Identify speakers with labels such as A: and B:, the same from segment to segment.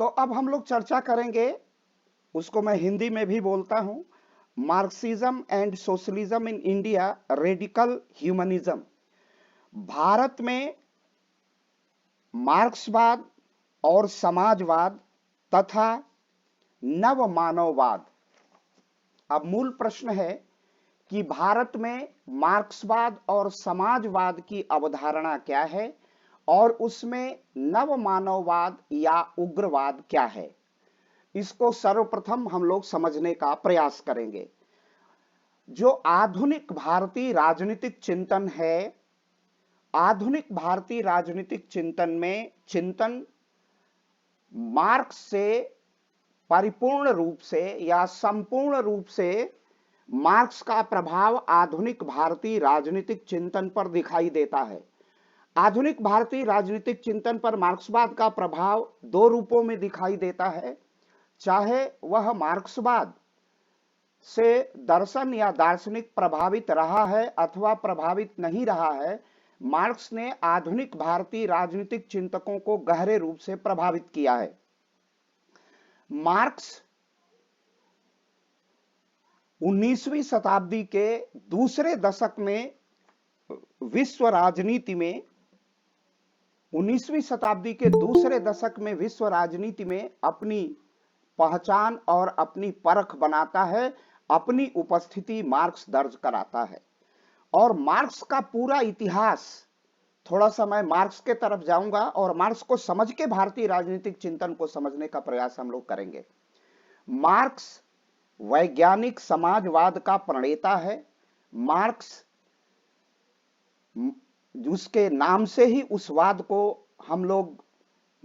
A: तो अब हम लोग चर्चा करेंगे, उसको मैं हिंदी में भी बोलता हूं, Marxism and socialism in India, radical humanism. Bharat में मार्क्सवाद और समाजवाद तथा नव मानववाद। अब मूल प्रश्न है कि भारत में मार्क्सवाद और समाजवाद की अवधारणा क्या है और उसमें नव मानववाद या उग्रवाद क्या है। इसको सर्वप्रथम हम लोग समझने का प्रयास करेंगे। जो आधुनिक भारतीय राजनीतिक चिंतन है, आधुनिक भारतीय राजनीतिक चिंतन में चिंतन मार्क्स से परिपूर्ण रूप से या संपूर्ण रूप से मार्क्स का प्रभाव आधुनिक भारतीय राजनीतिक चिंतन पर दिखाई देता है। आधुनिक भारतीय राजनीतिक चिंतन पर मार्क्सवाद का प्रभाव दो रूपों में दिखाई देता है। चाहे वह मार्क्सवाद से दर्शन या दार्शनिक प्रभावित रहा है अथवा प्रभावित नहीं रहा है, मार्क्स ने आधुनिक भारतीय राजनीतिक चिंतकों को गहरे रूप से प्रभावित किया है। मार्क्स 19वीं शताब्दी के दूसरे दशक में विश्व राजनीति में 19वीं शताब्दी के दूसरे दशक में विश्व राजनीति में अपनी पहचान और अपनी परख बनाता है, अपनी उपस्थिति मार्क्स दर्ज कराता है। और मार्क्स का पूरा इतिहास, थोड़ा सा मैं मार्क्स के तरफ जाऊंगा और मार्क्स को समझ के भारतीय राजनीतिक चिंतन को समझने का प्रयास हम लोग करेंगे। मार्क्स वैज्ञानिक समाजवाद का प्रणेता है। मार्क्स, उसके नाम से ही उस वाद को हम लोग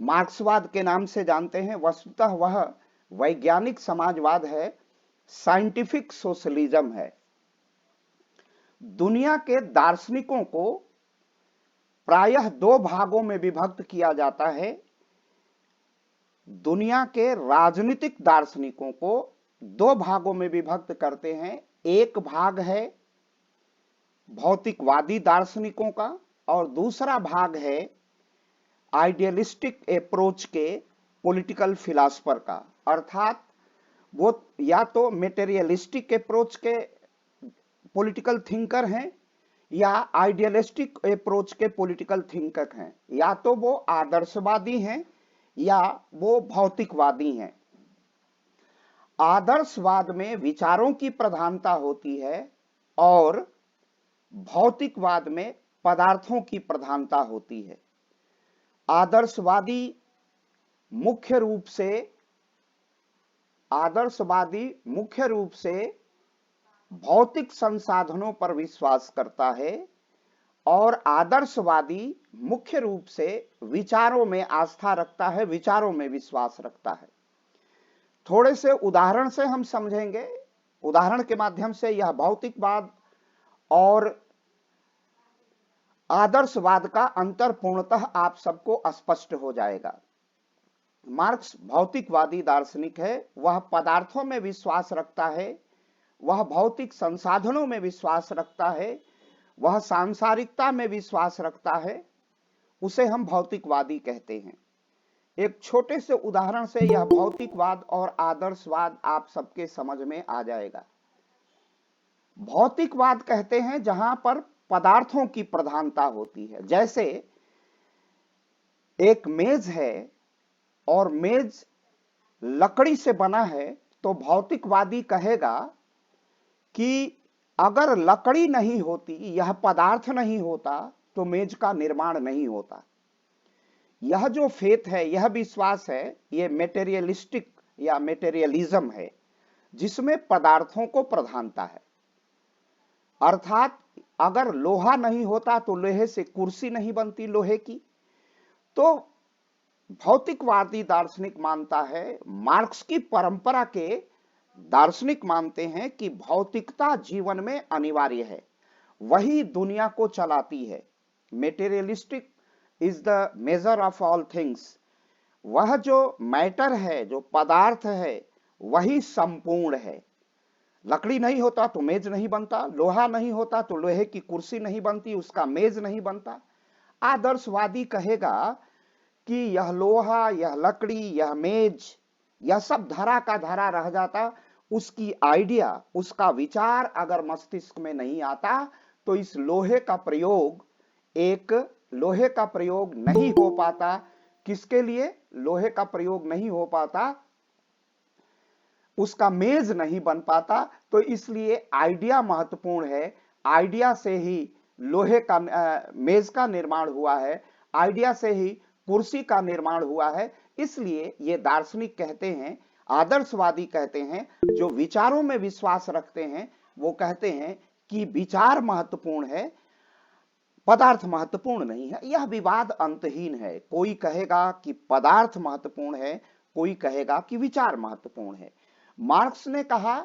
A: मार्क्सवाद के नाम से जानते हैं। वस्तुतः वह वैज्ञानिक समाजवाद है, साइंटिफिक सोशलिज्म है। दुनिया के दार्शनिकों को प्रायः दो भागों में विभक्त किया जाता है। दुनिया के राजनीतिक दार्शनिकों को दो भागों में विभक्त करते हैं। एक भाग है भौतिकवादी दार्शनिकों का और दूसरा भाग है आइडियलिस्टिक अप्रोच के पॉलिटिकल फिलॉसफर का। अर्थात वो या तो मेटेरियलिस्टिक अप्रोच के पॉलिटिकल थिंकर हैं या आइडियलिस्टिक अप्रोच के पॉलिटिकल थिंकर हैं, या तो वो आदर्शवादी हैं या वो भौतिकवादी हैं। आदर्शवाद में विचारों की प्रधानता होती है और भौतिकवाद में पदार्थों की प्रधानता होती है। आदर्शवादी मुख्य रूप से भौतिक संसाधनों पर विश्वास करता है और आदर्शवादी मुख्य रूप से विचारों में आस्था रखता है, विचारों में विश्वास रखता है। थोड़े से उदाहरण से हम समझेंगे। उदाहरण के माध्यम से यह भौतिकवाद और आदर्शवाद का अंतर पूर्णतः आप सबको स्पष्ट हो जाएगा। मार्क्स भौतिकवादी दार्शनिक है, वह पदार्थों में विश्वास रखता है, वह भौतिक संसाधनों में विश्वास रखता है, वह सांसारिकता में विश्वास रखता है, उसे हम भौतिकवादी कहते हैं। एक छोटे से उदाहरण से यह भौतिकवाद और आदर्शवाद आप सबके समझ में आ जाएगा। भौतिकवाद कहते हैं जहां पर पदार्थों की प्रधानता होती है। जैसे एक मेज है और मेज लकड़ी से बना है, तो भौतिकवादी कहेगा कि अगर लकड़ी नहीं होती, यह पदार्थ नहीं होता, तो मेज का निर्माण नहीं होता। यह जो फेथ है, यह विश्वास है, यह मेटेरियलिस्टिक या मेटेरियलिज्म है, जिसमें पदार्थों को प्रधानता है। अर्थात अगर लोहा नहीं होता तो लोहे से कुर्सी नहीं बनती लोहे की। तो भौतिकवादी दार्शनिक मानता है, मार्क्स की परंपरा के दार्शनिक मानते हैं कि भौतिकता जीवन में अनिवार्य है, वही दुनिया को चलाती है। Materialistic is the measure of all things. वह जो मैटर है, जो पदार्थ है, वही संपूर्ण है। लकड़ी नहीं होता तो मेज नहीं बनता, लोहा नहीं होता तो लोहे की कुर्सी नहीं बनती, उसका मेज नहीं बनता। आदर्शवादी कहेगा कि यह लोहा, यह लकड़ी, यह मेज, यह सब धरा का धरा रह जाता। उसकी आइडिया, उसका विचार अगर मस्तिष्क में नहीं आता तो इस लोहे का प्रयोग, एक लोहे का प्रयोग नहीं हो पाता। किसके लिए लोहे का प्रयोग नहीं हो पाता? उसका मेज नहीं बन पाता। तो इसलिए आइडिया महत्वपूर्ण है। आइडिया से ही लोहे का मेज का निर्माण हुआ है, आइडिया से ही कुर्सी का निर्माण हुआ है। इसलिए ये दार्शनिक कहते हैं, आदर्शवादी कहते हैं, जो विचारों में विश्वास रखते हैं, वो कहते हैं कि विचार महत्वपूर्ण है, पदार्थ महत्वपूर्ण नहीं है। यह विवाद अंतहीन है। कोई कहेगा कि पदार्थ महत्वपूर्ण है, कोई कहेगा कि विचार महत्वपूर्ण है। मार्क्स ने कहा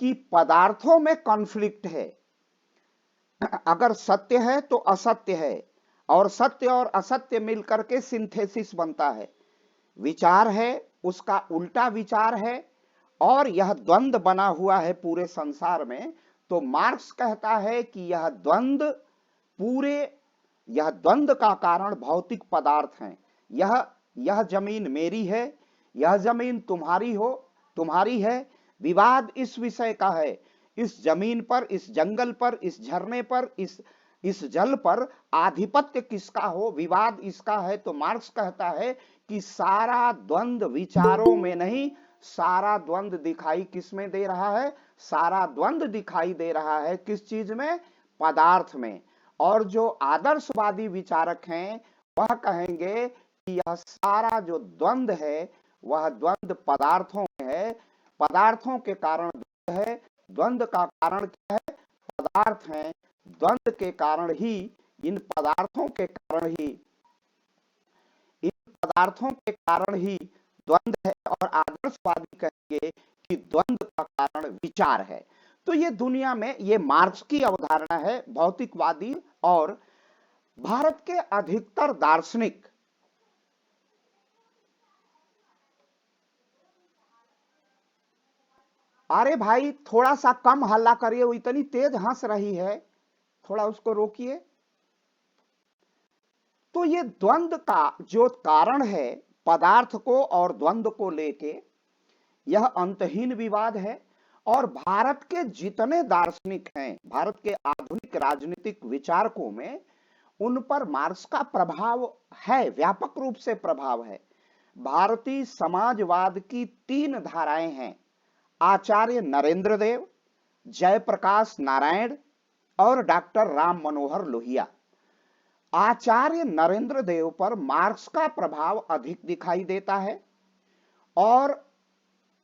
A: कि पदार्थों में कॉन्फ्लिक्ट है। अगर सत्य है तो असत्य है, और सत्य और असत्य मिलकर के सिंथेसिस बनता है। विचार है, उसका उल्टा विचार है, और यह द्वंद्व बना हुआ है पूरे संसार में। तो मार्क्स कहता है कि यह द्वंद्व का कारण भौतिक पदार्थ हैं। यह जमीन मेरी है, यह जमीन तुम्हारी है। विवाद इस विषय का है, इस जमीन पर, इस जंगल पर, इस झरने पर, इस जल पर आधिपत्य किसका हो, विवाद इसका है। तो मार्क्स कहता है कि सारा द्वंद्व विचारों में नहीं, सारा द्वंद्व दिखाई किसमें दे रहा है? सारा द्वंद्व दिखाई दे रहा है किस चीज में? पदार्थ में। और जो आदर्शवादी विचारक हैं वह कहेंगे कि यह सारा जो द्वंद्व है वह द्वंद्व पदार्थों में है, पदार्थों के कारण द्वंद्व है। द्वंद्व का कारण क्या है? पदार्थ हैं। द्वंद्व के कारण ही, इन पदार्थों के कारण ही द्वंद्व है। और आदर्शवादी कहेंगे कि द्वंद्व का कारण विचार है। तो ये दुनिया में, ये मार्क्स की अवधारणा है। भौतिकवादी और भारत के अधिकतर दार्शनिक अरे भाई थोड़ा सा कम हल्ला करिए, वो इतनी तेज हंस रही है, थोड़ा उसको रोकिए। तो ये द्वंद्व का जो कारण है पदार्थ को और द्वंद्व को लेके, यह अंतहीन विवाद है। और भारत के जितने दार्शनिक हैं, भारत के आधुनिक राजनीतिक विचारकों में, उन पर मार्क्स का प्रभाव है, व्यापक रूप से प्रभाव है। भारतीय समाजवाद की 3 धाराएं हैं: आचार्य नरेंद्र देव, जयप्रकाश नारायण और डॉक्टर राम मनोहर लोहिया। आचार्य नरेंद्र देव पर मार्क्स का प्रभाव अधिक दिखाई देता है, और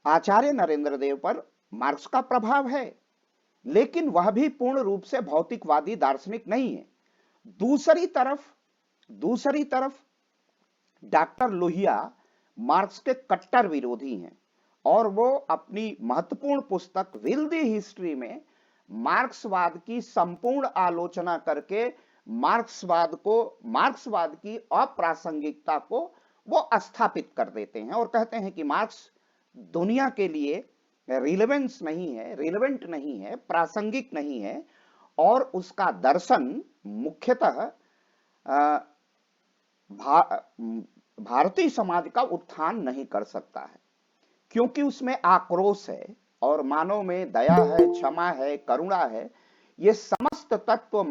A: आचार्य नरेंद्र देव पर मार्क्स का प्रभाव है, लेकिन वह भी पूर्ण रूप से भौतिकवादी दार्शनिक नहीं है। दूसरी तरफ डॉक्टर लोहिया मार्क्स के कट्टर विरोधी हैं, और वो अपनी महत्वपूर्ण पुस्तक विल दी हिस्ट्री में मार्क्सवाद की संपूर्ण आलोचना करके मार्क्सवाद की अप्रासंगिकता को वो स्थापित कर देते हैं, और कहते हैं कि मार्क्स दुनिया के लिए रिलेवेंट नहीं है, प्रासंगिक नहीं है, और उसका दर्शन मुख्यतः भारतीय समाज का उत्थान नहीं कर सकता है, क्योंकि उसमें आक्रोश है, और मानव में दया है, क्षमा है, करुणा है। ये समस्त तत्व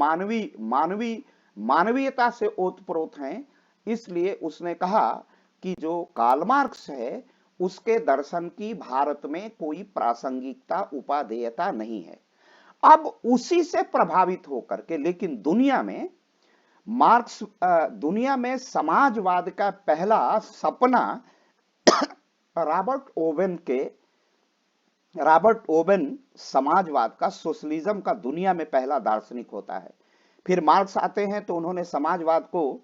A: मानवीयता से ओतप्रोत हैं। इसलिए उसने कहा कि जो कार्ल मार्क्स है उसके दर्शन की भारत में कोई प्रासंगिकता, उपादेयता नहीं है। अब उसी से प्रभावित होकर के, लेकिन दुनिया में समाजवाद का पहला सपना रॉबर्ट ओवेन समाजवाद का, सोशलिज्म का दुनिया में पहला दार्शनिक होता है। फिर मार्क्स आते हैं तो उन्होंने समाजवाद को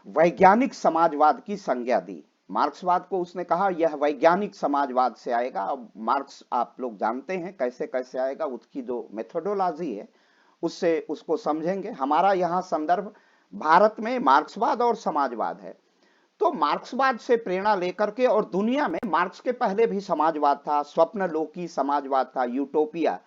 A: वैज्ञानिक समाजवाद की संज्ञा दी। मार्क्सवाद को उसने कहा यह वैज्ञानिक समाजवाद से आएगा। अब मार्क्स आप लोग जानते हैं कैसे कैसे आएगा, उसकी जो मेथोडोलॉजी है उससे उसको समझेंगे। हमारा यहाँ संदर्भ भारत में मार्क्सवाद और समाजवाद है। तो मार्क्सवाद से प्रेरणा लेकर के, और दुनिया में मार्क्स के पहले भी समाजवाद था, स्वप्नलोकी समाजवाद था, यूटोपिया,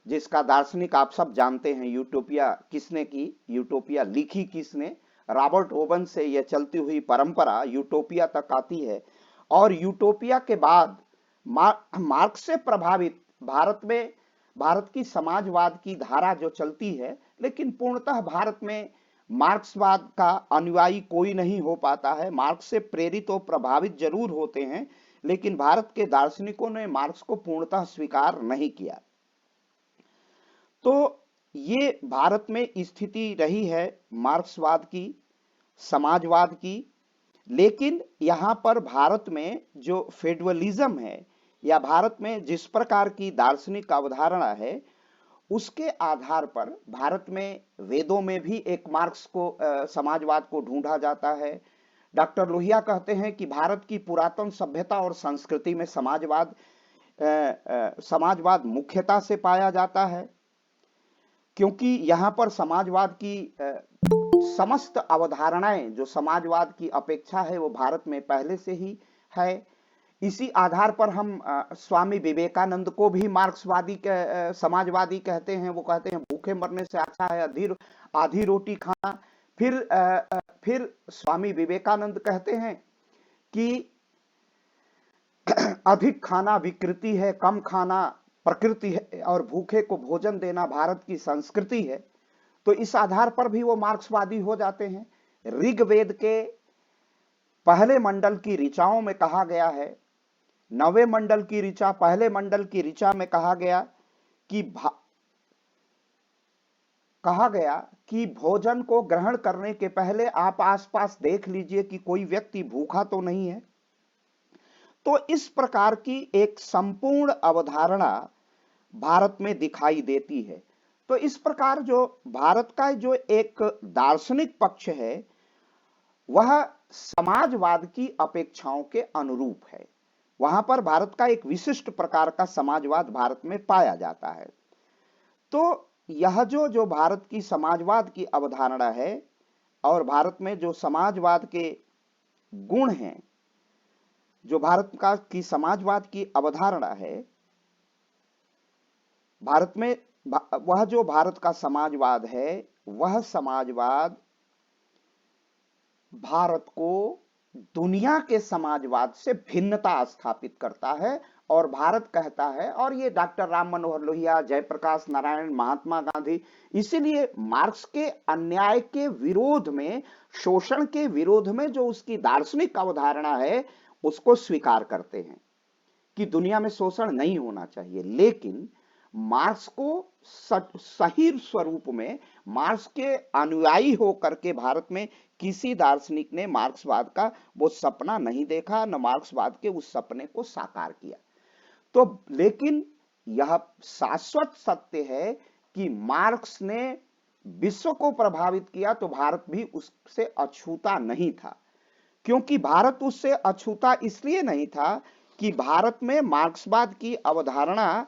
A: जिसका दार्शनिक आप सब जानते हैं। यूटोपिया किसने की, यूटोपिया लिखी किसने? रॉबर्ट ओवन से यह चलती हुई परंपरा यूटोपिया तक आती है और यूटोपिया के बाद मार्क्स से प्रभावित भारत की समाजवाद की धारा जो चलती है, लेकिन पूर्णतः भारत में मार्क्सवाद का अनुयायी कोई नहीं हो पाता है। मार्क्स से प्रेरित और प्रभावित जरूर होते हैं, लेकिन भारत के दार्शनिकों ने मार्क्स को पूर्णतः स्वीकार नहीं किया। तो ये भारत में स्थिति रही है मार्क्सवाद की, समाजवाद की। लेकिन यहाँ पर भारत में जो फेडरलिज्म है या भारत में जिस प्रकार की दार्शनिक अवधारणा है, उसके आधार पर भारत में वेदों में भी एक मार्क्स को समाजवाद को ढूंढा जाता है। डॉक्टर लोहिया कहते हैं कि भारत की पुरातन सभ्यता और संस्कृति में समाजवाद मुख्यता से पाया जाता है, क्योंकि यहाँ पर समाजवाद की समस्त अवधारणाएं जो समाजवाद की अपेक्षा है वो भारत में पहले से ही है। इसी आधार पर हम स्वामी विवेकानंद को भी मार्क्सवादी समाजवादी कहते हैं। वो कहते हैं भूखे मरने से अच्छा है आधी रोटी खाना। फिर स्वामी विवेकानंद कहते हैं कि अधिक खाना विकृति है, कम खाना प्रकृति है और भूखे को भोजन देना भारत की संस्कृति है। तो इस आधार पर भी वो मार्क्सवादी हो जाते हैं। ऋग्वेद के पहले मंडल की ऋचाओं में कहा गया है, 9वें मंडल की ऋचा, पहले मंडल की ऋचा में कहा गया कि भोजन को ग्रहण करने के पहले आप आसपास देख लीजिए कि कोई व्यक्ति भूखा तो नहीं है। तो इस प्रकार की एक संपूर्ण अवधारणा भारत में दिखाई देती है। तो इस प्रकार जो भारत का जो एक दार्शनिक पक्ष है वह समाजवाद की अपेक्षाओं के अनुरूप है। वहां पर भारत का एक विशिष्ट प्रकार का समाजवाद भारत में पाया जाता है। तो यह जो भारत की समाजवाद की अवधारणा है और भारत में जो समाजवाद के गुण हैं, जो भारत का की समाजवाद की अवधारणा है, भारत में वह जो भारत का समाजवाद है, वह समाजवाद भारत को दुनिया के समाजवाद से भिन्नता स्थापित करता है। और भारत कहता है, और ये डॉक्टर राम मनोहर लोहिया, जयप्रकाश नारायण, महात्मा गांधी इसीलिए मार्क्स के अन्याय के विरोध में, शोषण के विरोध में जो उसकी दार्शनिक अवधारणा है उसको स्वीकार करते हैं कि दुनिया में शोषण नहीं होना चाहिए। लेकिन मार्क्स को सही स्वरूप में मार्क्स के अनुयायी होकर के भारत में किसी दार्शनिक ने मार्क्सवाद का वो सपना नहीं देखा, न मार्क्सवाद के उस सपने को साकार किया। तो लेकिन यह शाश्वत सत्य है कि मार्क्स ने विश्व को प्रभावित किया तो भारत भी उससे अछूता नहीं था। क्योंकि भारत उससे अछूता इसलिए नहीं था कि भारत में मार्क्सवाद की अवधारणा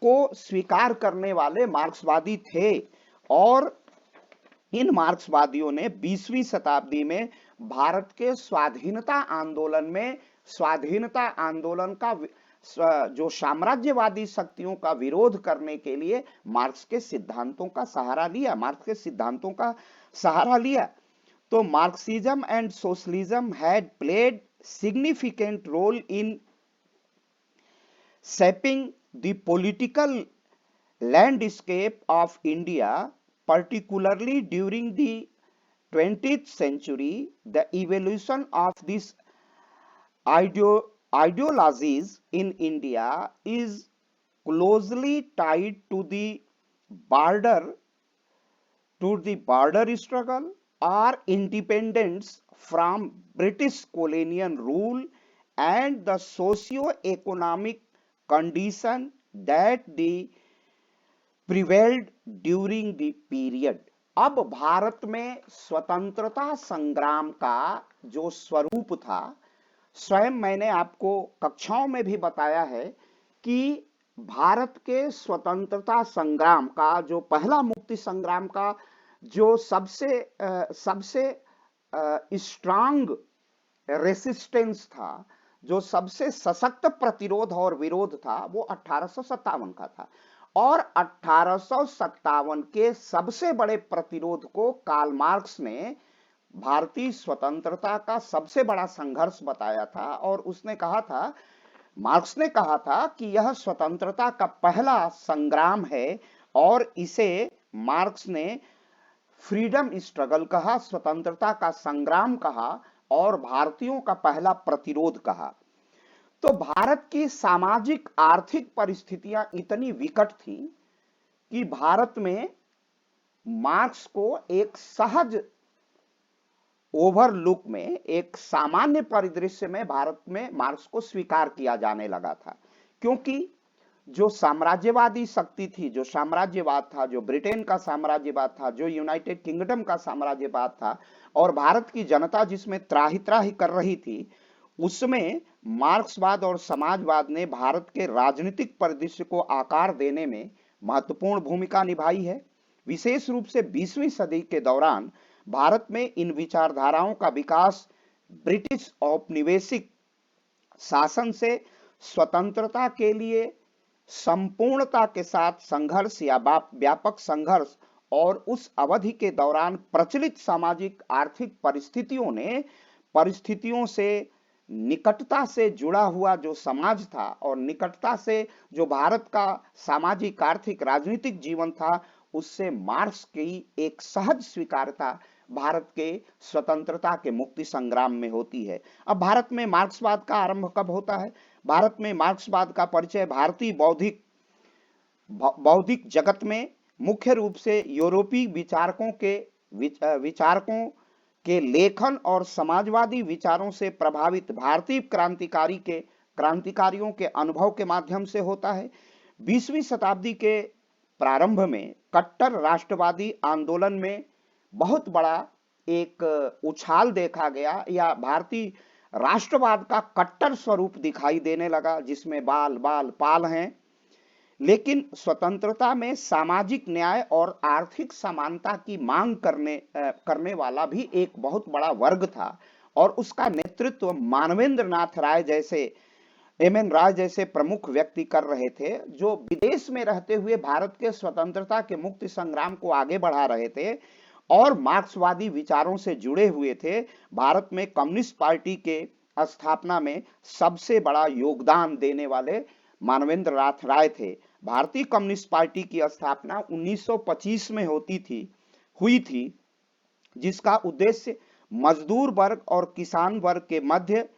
A: को स्वीकार करने वाले मार्क्सवादी थे, और इन मार्क्सवादियों ने 20वीं शताब्दी में भारत के स्वाधीनता आंदोलन का जो साम्राज्यवादी शक्तियों का विरोध करने के लिए मार्क्स के सिद्धांतों का सहारा लिया। तो Marxism and socialism had played significant role in shaping the political landscape of India, particularly during the 20th century. The evolution of these ideologies in India is closely tied to the border struggle or independence from British colonial rule and the socio-economic condition that they prevailed during the period. अब भारत में स्वतंत्रता संग्राम का जो स्वरूप था, स्वयं मैंने आपको कक्षाओं में भी बताया है कि भारत के स्वतंत्रता संग्राम का जो पहला मुक्ति संग्राम का जो सबसे स्ट्रांग रेसिस्टेंस था, जो सबसे सशक्त प्रतिरोध और विरोध था, वो 1857 का था। और 1857 के सबसे बड़े प्रतिरोध को कार्ल मार्क्स ने भारतीय स्वतंत्रता का सबसे बड़ा संघर्ष बताया था और उसने कहा था, मार्क्स ने कहा था कि यह स्वतंत्रता का पहला संग्राम है और इसे मार्क्स ने फ्रीडम स्ट्रगल कहा, स्वतंत्रता का संग्राम कहा और भारतीयों का पहला प्रतिरोध कहा। तो भारत की सामाजिक आर्थिक परिस्थितियां इतनी विकट थी कि भारत में मार्क्स को एक सहज ओवरलुक में, एक सामान्य परिदृश्य में भारत में मार्क्स को स्वीकार किया जाने लगा था, क्योंकि जो साम्राज्यवादी शक्ति थी, जो साम्राज्यवाद था, जो ब्रिटेन का साम्राज्यवाद था, जो यूनाइटेड किंगडम का साम्राज्यवाद था और भारत की जनता जिसमें त्राही त्राही कर रही थी, उसमें मार्क्सवाद और समाजवाद ने भारत के राजनीतिक परिदृश्य को आकार देने में महत्वपूर्ण भूमिका निभाई है। विशेष रूप से 20वीं सदी के दौरान भारत में इन विचारधाराओं का विकास ब्रिटिश औपनिवेशिक शासन से स्वतंत्रता के लिए संपूर्णता के साथ संघर्ष या व्यापक संघर्ष और उस अवधि के दौरान प्रचलित सामाजिक आर्थिक परिस्थितियों से निकटता से जुड़ा हुआ जो समाज था और निकटता से जो भारत का सामाजिक आर्थिक राजनीतिक जीवन था, उससे मार्क्स की एक सहज स्वीकार्यता भारत के स्वतंत्रता के मुक्ति संग्राम में होती है। अब भारत में मार्क्सवाद का आरंभ कब होता है? भारत में मार्क्सवाद का परिचय भारतीय बौद्धिक जगत में मुख्य रूप से यूरोपीय विचारकों के लेखन और समाजवादी विचारों से प्रभावित भारतीय क्रांतिकारियों के अनुभव के माध्यम से होता है। 20वीं शताब्दी के प्रारंभ में कट्टर राष्ट्रवादी आंदोलन में बहुत बड़ा एक उछाल देखा गया या भारतीय राष्ट्रवाद का कट्टर स्वरूप दिखाई देने लगा, जिसमें बाल बाल पाल हैं। लेकिन स्वतंत्रता में सामाजिक न्याय और आर्थिक समानता की मांग करने वाला भी एक बहुत बड़ा वर्ग था और उसका नेतृत्व मानवेंद्र नाथ राय जैसे एमएन राय जैसे प्रमुख व्यक्ति कर रहे थे, जो विदेश में रहते हुए भारत के स्वतंत्रता के मुक्ति संग्राम को आगे बढ़ा रहे थे और मार्क्सवादी विचारों से जुड़े हुए थे। भारत में कम्युनिस्ट पार्टी के स्थापना में सबसे बड़ा योगदान देने वाले मानवेंद्र नाथ राय थे। भारतीय कम्युनिस्ट पार्टी की स्थापना 1925 में हुई थी, जिसका उद्देश्य मजदूर वर्ग और किसान वर्ग के मध्य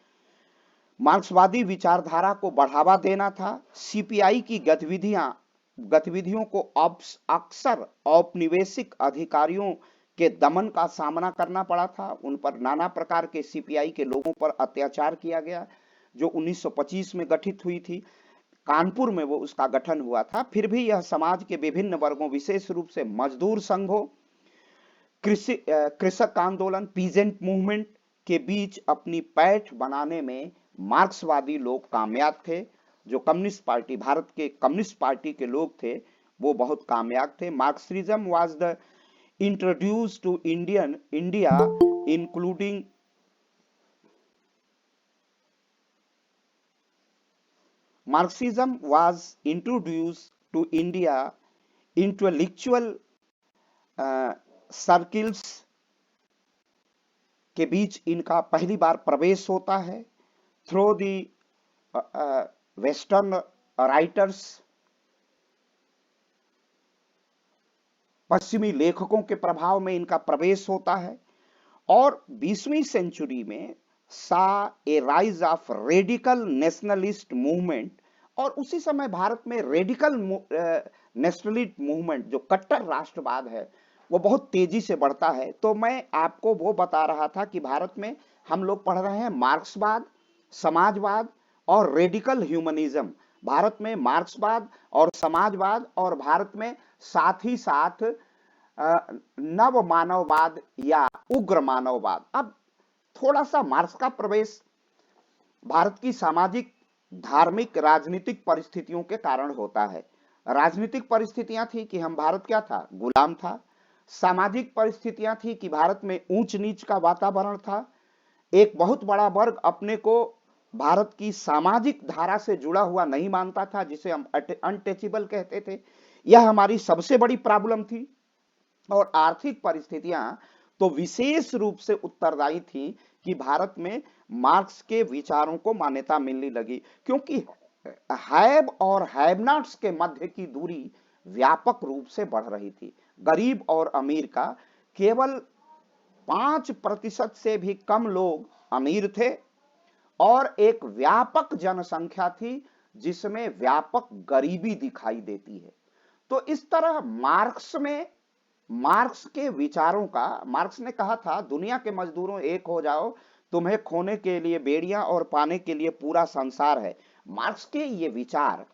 A: मार्क्सवादी विचारधारा को बढ़ावा देना था। सीपीआई की गतिविधियों को अक्सर औपनिवेशिक अधिकारियों के दमन का सामना करना पड़ा था। उन पर नाना प्रकार के सीपीआई के लोगों पर अत्याचार किया गया, जो 1925 में गठित हुई थी। कानपुर में वो उसका गठन हुआ था। फिर भी यह समाज के विभिन्न वर्गों, विशेष रूप से मजदूर संघों, कृषक आंदोलन, पीजेंट मूवमेंट के बीच अपनी पैठ बनाने में मार्क्सवादी लोग कामयाब थे। जो भारत के कम्युनिस्ट पार्टी के लोग थे, वो बहुत कामयाब थे। Marxism was the introduce to India including Marxism was introduced to India intellectual circles के बीच इनका पहली बार प्रवेश होता है थ्रू दी वेस्टर्न राइटर्स। पश्चिमी लेखकों के प्रभाव में इनका प्रवेश होता है और 20वीं सेंचुरी में saw a rise of radical nationalist movement, और उसी समय भारत में रेडिकल नेशनलिस्ट मूवमेंट, जो कट्टर राष्ट्रवाद है, वो बहुत तेजी से बढ़ता है। तो मैं आपको वो बता रहा था कि भारत में हम लोग पढ़ रहे हैं मार्क्सवाद, समाजवाद और रेडिकल ह्यूमनिज्म। भारत में मार्क्सवाद और समाजवाद और भारत में साथ ही साथ नव मानववाद या उग्र मानववाद। अब थोड़ा सा मार्क्स का प्रवेश भारत की सामाजिक, धार्मिक, राजनीतिक परिस्थितियों के कारण होता है। राजनीतिक परिस्थितियां थी कि हम भारत क्या था, गुलाम था। सामाजिक परिस्थितियां थी कि भारत में ऊंच नीच का वातावरण था। एक बहुत बड़ा वर्ग अपने को भारत की सामाजिक धारा से जुड़ा हुआ नहीं मानता था, जिसे हम अनटचेबल कहते थे। यह हमारी सबसे बड़ी प्रॉब्लम थी। और आर्थिक परिस्थितियां तो विशेष रूप से उत्तरदायी थी कि भारत में मार्क्स के विचारों को मान्यता मिलने लगी, क्योंकि हैव और हैव नॉट्स के मध्य की दूरी व्यापक रूप से बढ़ रही थी। गरीब और अमीर का केवल 5% से भी कम लोग अमीर थे और एक व्यापक जनसंख्या थी जिसमें व्यापक गरीबी दिखाई देती है। तो इस तरह मार्क्स के विचारों का, मार्क्स ने कहा था दुनिया के मजदूरों एक हो जाओ, तुम्हें खोने के लिए बेड़ियां और पाने के लिए पूरा संसार है। मार्क्स के ये विचार,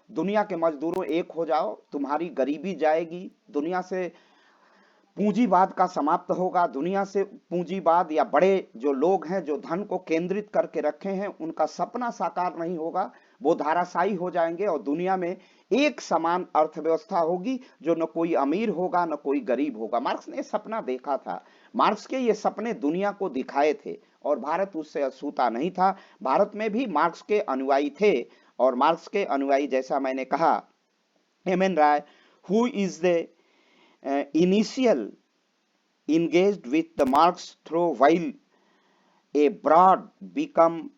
A: दुनिया के मजदूरों एक हो जाओ, तुम्हारी गरीबी जाएगी, दुनिया से पूंजीवाद का समाप्त होगा, दुनिया से पूंजीवाद या बड़े जो लोग हैं जो धन को केंद्रित करके रखे हैं उनका सपना साकार नहीं होगा, वो धाराशायी हो जाएंगे और दुनिया में एक समान अर्थव्यवस्था होगी जो न कोई अमीर होगा न कोई गरीब होगा। मार्क्स ने सपना देखा था, मार्क्स के ये सपने दुनिया को दिखाए थे और भारत उससे अछूता नहीं था। भारत में भी मार्क्स के अनुयायी थे और मार्क्स के अनुयायी, जैसा मैंने कहा, M N. Roy, who is the initial engaged with the Marx through while a broad become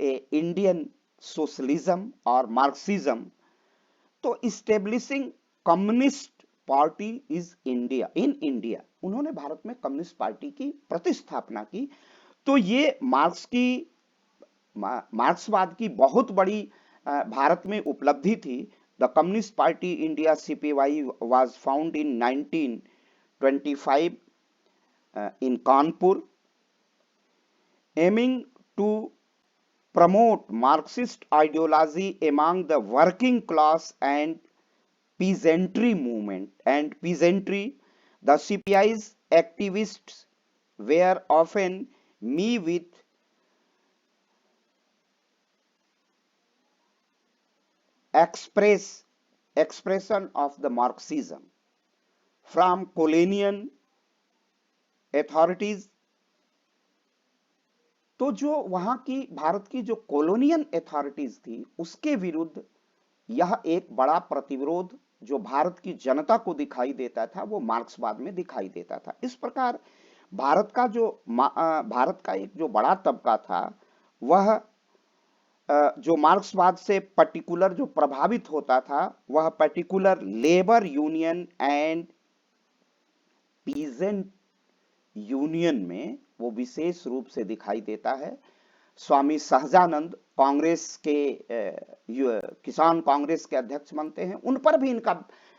A: a Indian socialism or Marxism, तो establishing communist party is India in India, उन्होंने भारत में कम्युनिस्ट पार्टी की प्रतिस्थापना की। तो ये मार्क्सवाद की बहुत बड़ी भारत में उपलब्धि थी। The communist party India CPI was found in 1925 in Kanpur, aiming to promote Marxist ideology among the working class and peasantry movement. And peasantry, the CPI's activists were often met with expression of the Marxism from colonial authorities। तो जो वहां की भारत की जो colonial authorities थी उसके विरुद्ध यह एक बड़ा प्रतिविरोध जो भारत की जनता को दिखाई देता था वो मार्क्सवाद में दिखाई देता था। इस प्रकार भारत का एक जो बड़ा तबका था वह जो मार्क्सवाद से पर्टिकुलर जो प्रभावित होता था वह particular labour union and peasant union में वो विशेष रूप से दिखाई देता है। स्वामी सहजानंद कांग्रेस के किसान कांग्रेस के अध्यक्ष बनते हैं, उन पर भी इनका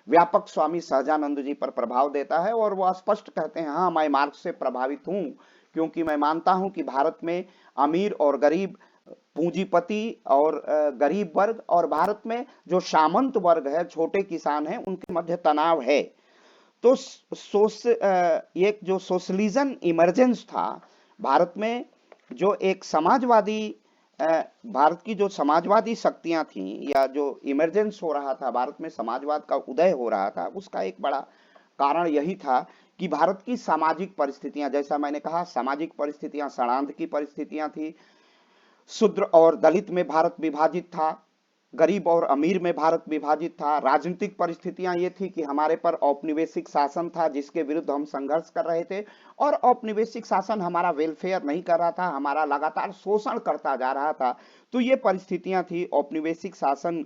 A: व्यापक स्वामी सहजानंद जी पर प्रभाव देता है और वो स्पष्ट कहते हैं, हाँ मैं मार्क्स से प्रभावित हूं क्योंकि मैं मानता हूं कि भारत में अमीर और गरीब, पूंजीपति और गरीब वर्ग और भारत में जो सामंत वर्ग है, छोटे किसान हैं, उनके मध्य तनाव है। तो एक जो सोशलिज्म इमरजेंस था भारत में, जो एक समाजवादी भारत की जो समाजवादी शक्तियां थीं या जो इमरजेंस हो रहा था, भारत में समाजवाद का उदय हो रहा था, उसका एक बड़ा कारण यही था कि भारत की सामाजिक परिस्थितियां, जैसा मैंने कहा, सामाजिक परिस्थितियां षड्यंत्र की परिस्थितियां थी। शूद्र और दलित में भारत विभाजित था, गरीब और अमीर में भारत विभाजित था। राजनीतिक परिस्थितियां ये थी कि हमारे पर औपनिवेशिक शासन था जिसके विरुद्ध हम संघर्ष कर रहे थे और औपनिवेशिक शासन हमारा वेलफेयर नहीं कर रहा था, हमारा लगातार शोषण करता जा रहा था। तो ये परिस्थितियां थी। औपनिवेशिक शासन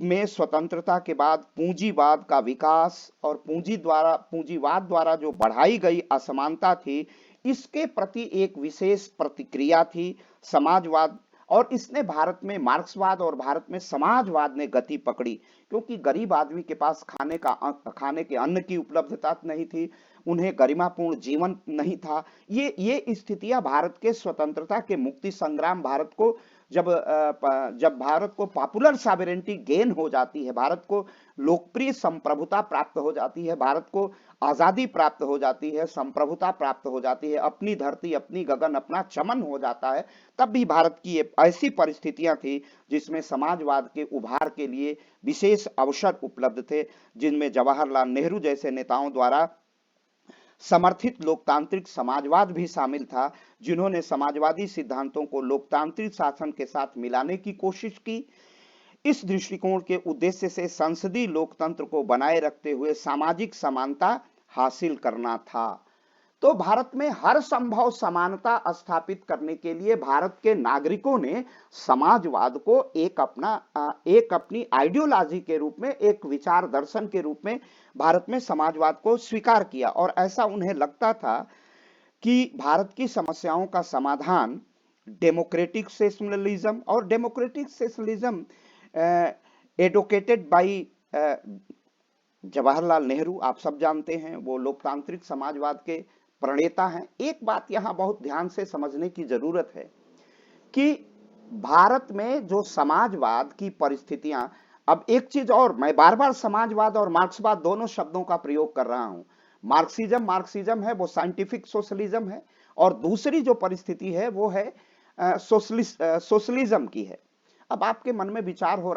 A: में स्वतंत्रता के बाद पूंजीवाद का विकास और पूंजीवाद द्वारा जो बढ़ाई गई असमानता थी, इसके प्रति एक विशेष प्रतिक्रिया थी समाजवाद, और इसने भारत में मार्क्सवाद और भारत में समाजवाद ने गति पकड़ी, क्योंकि गरीब आदमी के पास खाने के अन्न की उपलब्धता नहीं थी, उन्हें गरिमापूर्ण जीवन नहीं था। ये स्थितियां भारत के स्वतंत्रता के मुक्ति संग्राम, भारत को जब भारत को पॉपुलर सॉवरेनिटी गेन हो जाती है, भारत को लोकप्रिय संप्रभुता प्राप्त हो जाती है, भारत को आजादी प्राप्त हो जाती है, संप्रभुता प्राप्त हो जाती है, अपनी धरती अपनी गगन अपना चमन हो जाता है, तब भी भारत की ऐसी परिस्थितियां थी जिसमें समाजवाद के उभार के लिए विशेष अवसर उपलब्ध थे, जिनमें जवाहरलाल नेहरू जैसे नेताओं द्वारा समर्थित लोकतांत्रिक समाजवाद भी शामिल था, जिन्होंने समाजवादी सिद्धांतों को लोकतांत्रिक शासन के साथ मिलाने की कोशिश की। इस दृष्टिकोण के उद्देश्य से संसदीय लोकतंत्र को बनाए रखते हुए सामाजिक समानता हासिल करना था। तो भारत में हर संभव समानता स्थापित करने के लिए भारत के नागरिकों ने समाजवाद को एक अपनी आइडियोलॉजी के रूप में, एक विचार दर्शन के रूप में भारत में समाजवाद को स्वीकार किया। और ऐसा उन्हें लगता था कि भारत की समस्याओं का समाधान डेमोक्रेटिक सोशलिज्म, और democratic socialism advocated by Jawaharlal Nehru, आप सब जानते हैं, वो लोकतांत्रिक समाजवाद के प्रणेता हैं। एक बात यहां बहुत ध्यान से समझने की जरूरत है कि भारत में जो समाजवाद की परिस्थितियां, अब एक चीज और, मैं बार बार समाजवाद और मार्क्सवाद दोनों शब्दों का प्रयोग कर रहा हूं। मार्क्सिज्म है, वो साइंटिफिक सोशलिज्म है, और दूसरी जो परिस्थिति है वो है सोशलिज्म की है। अब आपके मन में विचार हो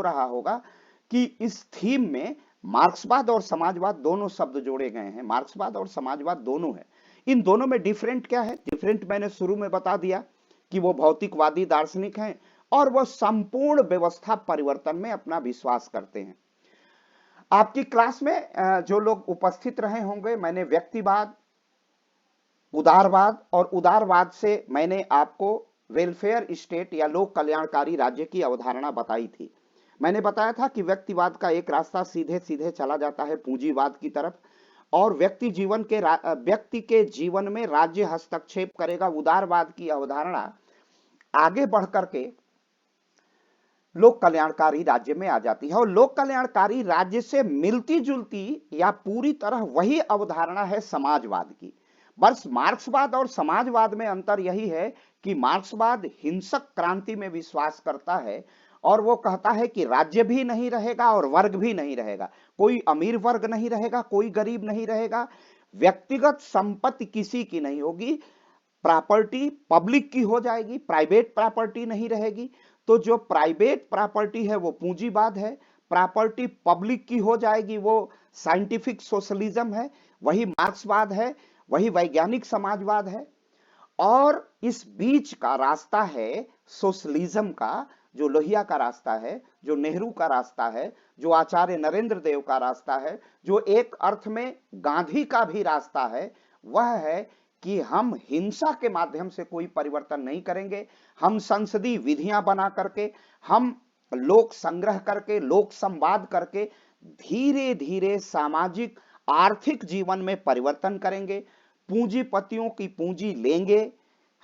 A: रहा होगा कि इस थीम में मार्क्सवाद और समाजवाद दोनों शब्द जोड़े गए हैं। मार्क्सवाद और समाजवाद दोनों है, इन दोनों में डिफरेंट क्या है? डिफरेंट मैंने शुरू में बता दिया कि वो भौतिकवादी दार्शनिक हैं और वो संपूर्ण व्यवस्था परिवर्तन में अपना विश्वास करते हैं। आपकी क्लास में जो लोग उपस्थित रहे होंगे, मैंने व्यक्तिवाद, उदारवाद और उदारवाद से मैंने आपको वेलफेयर स्टेट या लोक कल्याणकारी राज्य की अवधारणा बताई थी। मैंने बताया था कि व्यक्तिवाद का एक रास्ता सीधे सीधे चला जाता है पूंजीवाद की तरफ, और व्यक्ति के जीवन में राज्य हस्तक्षेप करेगा। उदारवाद की अवधारणा आगे बढ़ करके लोक कल्याणकारी राज्य में आ जाती है, और लोक कल्याणकारी राज्य से मिलती जुलती या पूरी तरह वही अवधारणा है समाजवाद की। बस मार्क्सवाद और समाजवाद में अंतर यही है कि मार्क्सवाद हिंसक क्रांति में विश्वास करता है, और वो कहता है कि राज्य भी नहीं रहेगा और वर्ग भी नहीं रहेगा, कोई अमीर वर्ग नहीं रहेगा, कोई गरीब नहीं रहेगा, व्यक्तिगत संपत्ति किसी की नहीं होगी, प्रॉपर्टी पब्लिक की हो जाएगी, प्राइवेट प्रॉपर्टी नहीं रहेगी। तो जो प्राइवेट प्रॉपर्टी है वो पूंजीवाद है, प्रॉपर्टी पब्लिक की हो जाएगी वो साइंटिफिक सोशलिज्म है, वही मार्क्सवाद है, वही वैज्ञानिक समाजवाद है। और इस बीच का रास्ता है सोशलिज्म का, जो लोहिया का रास्ता है, जो नेहरू का रास्ता है, जो आचार्य नरेंद्र देव का रास्ता है, जो एक अर्थ में गांधी का भी रास्ता है। वह है कि हम हिंसा के माध्यम से कोई परिवर्तन नहीं करेंगे, हम संसदीय विधियां बना करके, हम लोक संग्रह करके, लोक संवाद करके धीरे धीरे सामाजिक आर्थिक जीवन में परिवर्तन करेंगे। पूंजीपतियों की पूंजी लेंगे,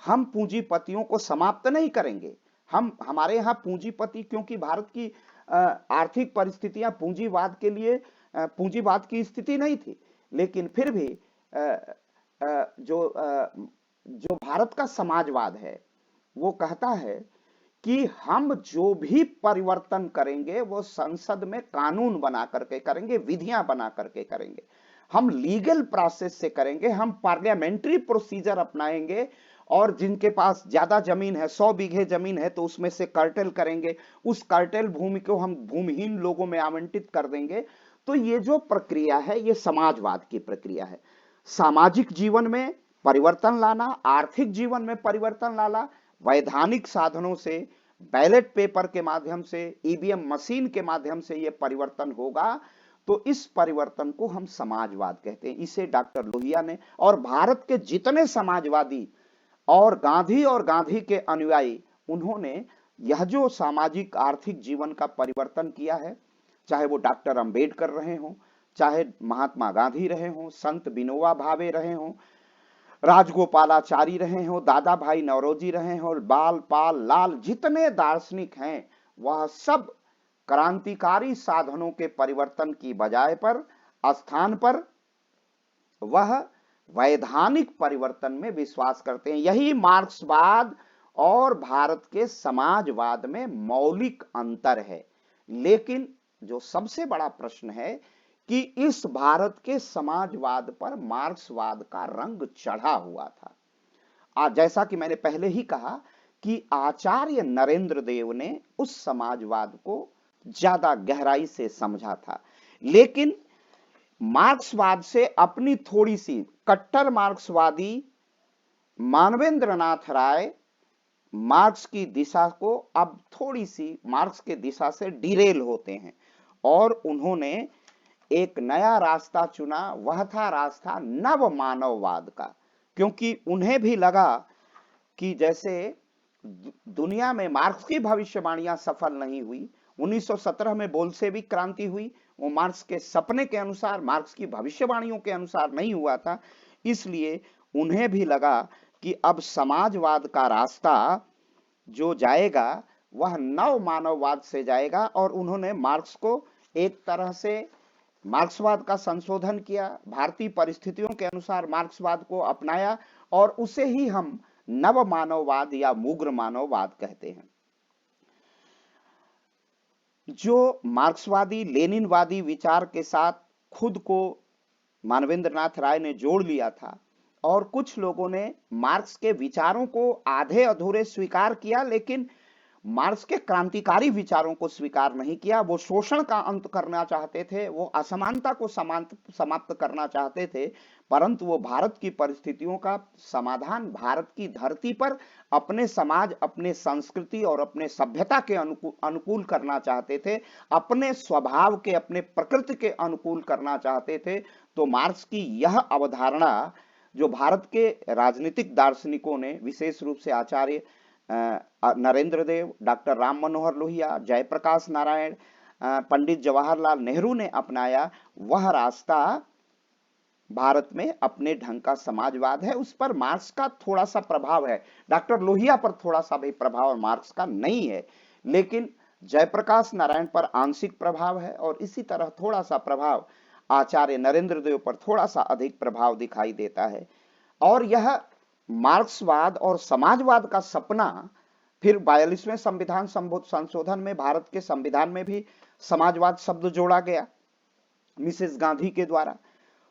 A: हम पूंजीपतियों को समाप्त नहीं करेंगे। हमारे यहाँ पूंजीपति, क्योंकि भारत की आर्थिक परिस्थितियां पूंजीवाद की स्थिति नहीं थी, लेकिन फिर भी जो भारत का समाजवाद है वो कहता है कि हम जो भी परिवर्तन करेंगे वो संसद में कानून बना करके करेंगे, विधियां बना करके करेंगे, हम लीगल प्रोसेस से करेंगे, हम पार्लियामेंट्री प्रोसीजर अपनाएंगे, और जिनके पास ज्यादा जमीन है, 100 बीघे जमीन है, तो उसमें से कर्टेल करेंगे, उस कर्टेल भूमि को हम भूमिहीन लोगों में आवंटित कर देंगे। तो ये जो प्रक्रिया है ये समाजवाद की प्रक्रिया है। सामाजिक जीवन में परिवर्तन लाना, आर्थिक जीवन में परिवर्तन लाना, वैधानिक साधनों से, बैलेट पेपर के माध्यम से, ईवीएम मशीन के माध्यम से ये परिवर्तन होगा। तो इस परिवर्तन को हम समाजवाद कहते हैं। इसे डॉक्टर लोहिया ने और भारत के जितने समाजवादी और गांधी के अनुयायी, उन्होंने यह जो सामाजिक आर्थिक जीवन का परिवर्तन किया है, चाहे वो डॉक्टर अंबेडकर रहे हों, चाहे महात्मा गांधी रहे हों, संत विनोबा भावे रहे हों, राजगोपालाचारी रहे हों, दादा भाई नौरोजी रहे हों, बाल पाल लाल, जितने दार्शनिक हैं वह सब क्रांतिकारी साधनों के परिवर्तन की बजाय पर स्थान पर वह वैधानिक परिवर्तन में विश्वास करते हैं। यही मार्क्सवाद और भारत के समाजवाद में मौलिक अंतर है। लेकिन जो सबसे बड़ा प्रश्न है कि इस भारत के समाजवाद पर मार्क्सवाद का रंग चढ़ा हुआ था। आज जैसा कि मैंने पहले ही कहा कि आचार्य नरेंद्र देव ने उस समाजवाद को ज्यादा गहराई से समझा था, लेकिन मार्क्सवाद से अपनी थोड़ी सी कट्टर मार्क्सवादी मानवेंद्र नाथ राय मार्क्स की दिशा को अब थोड़ी सी मार्क्स के दिशा से डिरेल होते हैं, और उन्होंने एक नया रास्ता चुना, वह था रास्ता नव मानववाद का। क्योंकि उन्हें भी लगा कि जैसे दुनिया में मार्क्स की भविष्यवाणियां सफल नहीं हुई, 1917 में बोल्शेविक क्रांति हुई, वो मार्क्स के सपने के अनुसार, मार्क्स की भविष्यवाणियों के अनुसार नहीं हुआ था। इसलिए उन्हें भी लगा कि अब समाजवाद का रास्ता जो जाएगा वह नव मानववाद से जाएगा, और उन्होंने मार्क्स को एक तरह से मार्क्सवाद का संशोधन किया, भारतीय परिस्थितियों के अनुसार मार्क्सवाद को अपनाया, और उसे ही हम नव मानववाद या मुग्र मानववाद कहते हैं। जो मार्क्सवादी लेनिनवादी विचार के साथ खुद को मानवेंद्र नाथ राय ने जोड़ लिया था, और कुछ लोगों ने मार्क्स के विचारों को आधे अधूरे स्वीकार किया, लेकिन मार्क्स के क्रांतिकारी विचारों को स्वीकार नहीं किया। वो शोषण का अंत करना चाहते थे, वो असमानता को समाप्त करना चाहते थे, परंतु वो भारत की परिस्थितियों का समाधान भारत की धरती पर अपने समाज, अपने संस्कृति और अपने सभ्यता के अनुकूल करना चाहते थे, अपने स्वभाव के, अपने प्रकृति के अनुकूल करना चाहते थे। तो मार्क्स की यह अवधारणा जो भारत के राजनीतिक दार्शनिकों ने, विशेष रूप से आचार्य नरेंद्र देव, डॉक्टर राम मनोहर लोहिया, जयप्रकाश नारायण, पंडित जवाहरलाल नेहरू ने अपनाया, वह रास्ता भारत में अपने ढंग का समाजवाद है। उस पर मार्क्स का थोड़ा सा प्रभाव है, डॉक्टर लोहिया पर थोड़ा सा भी प्रभाव मार्क्स का नहीं है, लेकिन जयप्रकाश नारायण पर आंशिक प्रभाव है, और इसी तरह थोड़ा सा प्रभाव आचार्य नरेंद्र देव पर थोड़ा सा अधिक प्रभाव दिखाई देता है। और यह मार्क्सवाद और समाजवाद का सपना फिर 42वें संविधान संशोधन में, भारत के संविधान में भी समाजवाद शब्द जोड़ा गया मिसेस गांधी के द्वारा।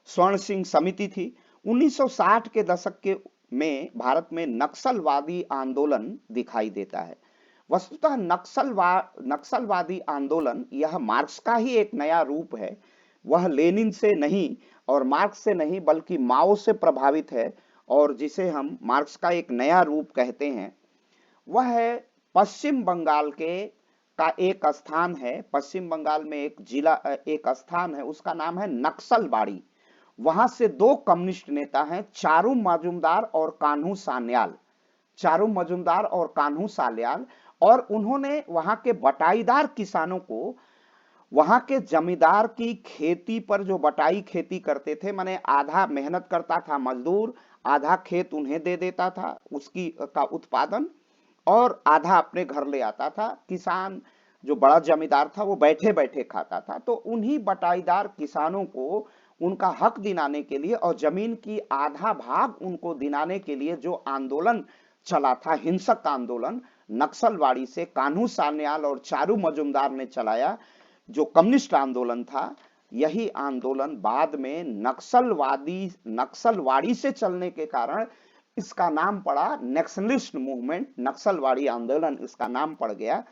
A: स्वर्ण सिंह समिति थी। 1960 के दशक के में भारत में नक्सलवादी आंदोलन दिखाई देता है। वस्तुतः नक्सलवादी आंदोलन यह मार्क्स का ही एक नया रूप है। वह लेनिन से नहीं और मार्क्स से नहीं, बल्कि माओ से प्रभावित है, और जिसे हम मार्क्स का एक नया रूप कहते हैं। वह है पश्चिम बंगाल के का एक स्थान है, पश्चिम बंगाल में एक जिला, एक स्थान है, उसका नाम है नक्सलबाड़ी। वहां से दो कम्युनिस्ट नेता हैं, चारू मजुमदार और कान्हू सान्याल, चारू मजुमदार और कान्हू सान्याल, और उन्होंने वहां के बटाईदार किसानों को, वहां के जमींदार की खेती पर जो बटाई खेती करते थे, माने आधा मेहनत करता था मजदूर, आधा खेत उन्हें दे देता था उसकी का उत्पादन, और आधा अपने घर ले आता था। किसान जो बड़ा जमींदार था वो बैठे बैठे खाता था। तो उन्हीं बटाईदार किसानों को उनका हक दिलाने के लिए और जमीन की आधा भाग उनको दिलाने के लिए जो आंदोलन चला था, हिंसक आंदोलन, नक्सलवाड़ी से कान्हू सान्याल और चारू मजुमदार ने चलाया, जो कम्युनिस्ट आंदोलन था, यही आंदोलन बाद में नक्सलवाड़ी से चलने के कारण इसका नाम पड़ा नक्सलिस्ट मूवमेंट, नक्सलवाड़ी आंदोलन इसका नाम पड़ गया।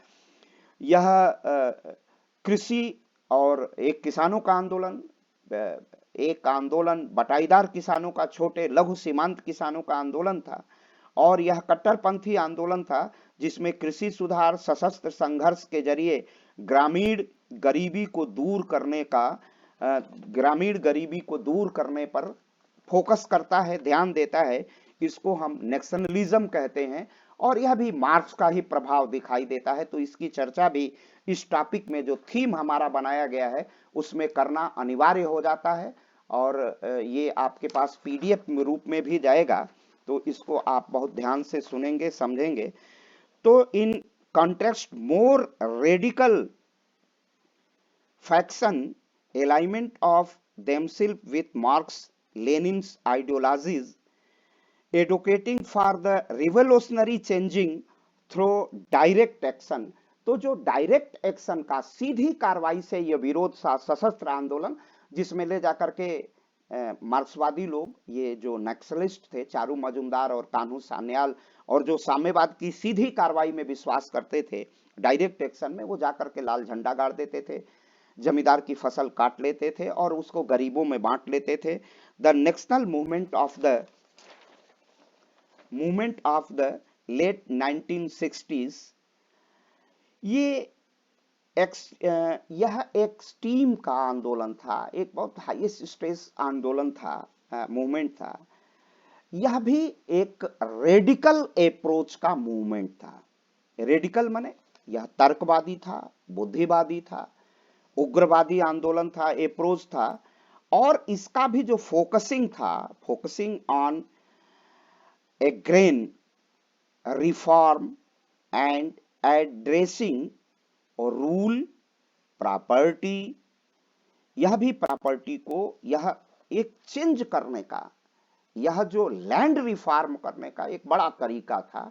A: यह कृषि और एक किसानों का आंदोलन, एक आंदोलन बटाईदार किसानों का, छोटे लघु सीमांत किसानों का आंदोलन था, और यह कट्टरपंथी आंदोलन था जिसमें कृषि सुधार, सशस्त्र संघर्ष के जरिए ग्रामीण गरीबी को दूर करने पर फोकस करता है, ध्यान देता है। इसको हम नेशनलिज्म कहते हैं, और यह भी मार्क्स का ही प्रभाव दिखाई देता है। तो इसकी चर्चा भी इस टॉपिक में जो थीम हमारा बनाया गया है उसमें करना अनिवार्य हो जाता है, और ये आपके पास पीडीएफ रूप में भी जाएगा, तो इसको आप बहुत ध्यान से सुनेंगे, समझेंगे। तो in context more radical faction alignment of themselves with Marx Lenin's ideologies, advocating for the revolutionary changing through direct action। तो जो डायरेक्ट एक्शन का, सीधी कार्रवाई से यह विरोध सशस्त्र आंदोलन, जिसमें ले जाकर के मार्क्सवादी लोग, ये जो नक्सलिस्ट थे चारू मजुमदार और कान्हू सान्याल, और जो साम्यवाद की सीधी कार्रवाई में विश्वास करते थे, डायरेक्ट एक्शन में, वो जाकर के लाल झंडा गाड़ देते थे, जमींदार की फसल काट लेते थे और उसको गरीबों में बांट लेते थे। The national movement of the late 1960s, ये यह एक स्टीम का आंदोलन था, एक बहुत हाईएस्ट स्ट्रेस आंदोलन था, मूवमेंट था। यह भी एक रेडिकल अप्रोच का मूवमेंट था। रेडिकल माने यह तर्कवादी था, बुद्धिवादी था, उग्रवादी आंदोलन था, अप्रोच था। और इसका भी जो फोकसिंग था, focusing on agrarian reform and addressing rural property, यह भी प्रॉपर्टी को यह एक चेंज करने का, यह जो लैंड रिफॉर्म करने का एक बड़ा तरीका था।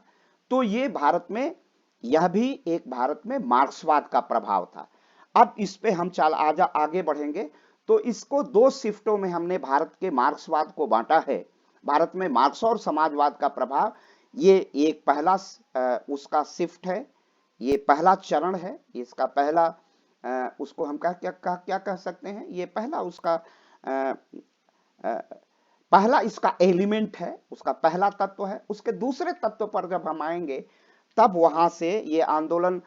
A: तो ये भारत में, यह भी एक भारत में मार्क्सवाद का प्रभाव था। अब इस पे हम आगे बढ़ेंगे। तो इसको दो शिफ्टों में हमने भारत के मार्क्सवाद को बांटा है। भारत में मार्क्स और समाजवाद का प्रभाव, ये एक पहला उसका शिफ्ट है, ये पहला चरण है। इसका पहला उसको हम क्या कह सकते हैं, ये पहला उसका पहला इसका एलिमेंट है, उसका पहला तत्व है। उसके दूसरे तत्व पर जब हम आएंगे तब वहां से ये आंदोलन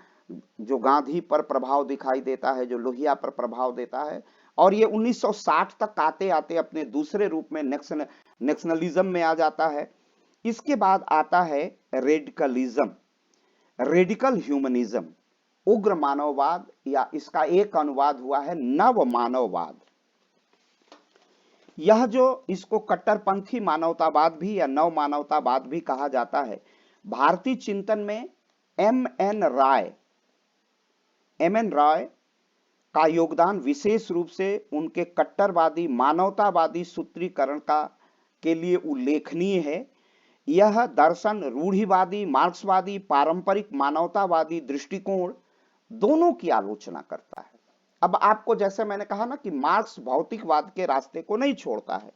A: जो गांधी पर प्रभाव दिखाई देता है, जो लोहिया पर प्रभाव देता है, और ये 1960 तक आते आते अपने दूसरे रूप में नेशनलिज्म में आ जाता है। इसके बाद आता है रेडिकलिज्म, रेडिकल ह्यूमनिज्म, उग्र मानववाद, या इसका एक अनुवाद हुआ है नव मानववाद। यह जो इसको कट्टरपंथी मानवतावाद भी या नव मानवतावाद भी कहा जाता है, भारतीय चिंतन में एम.एन. रॉय का योगदान विशेष रूप से उनके कट्टरवादी मानवतावादी सूत्रीकरण का के लिए उल्लेखनीय है। यह दर्शन रूढ़िवादी, मार्क्सवादी, पारंपरिक मानवतावादी दृष्टिकोण दोनों की आलोचना करता है। अब आपको जैसे मैंने कहा ना कि मार्क्स भौतिकवाद के रास्ते को नहीं छोड़ता है,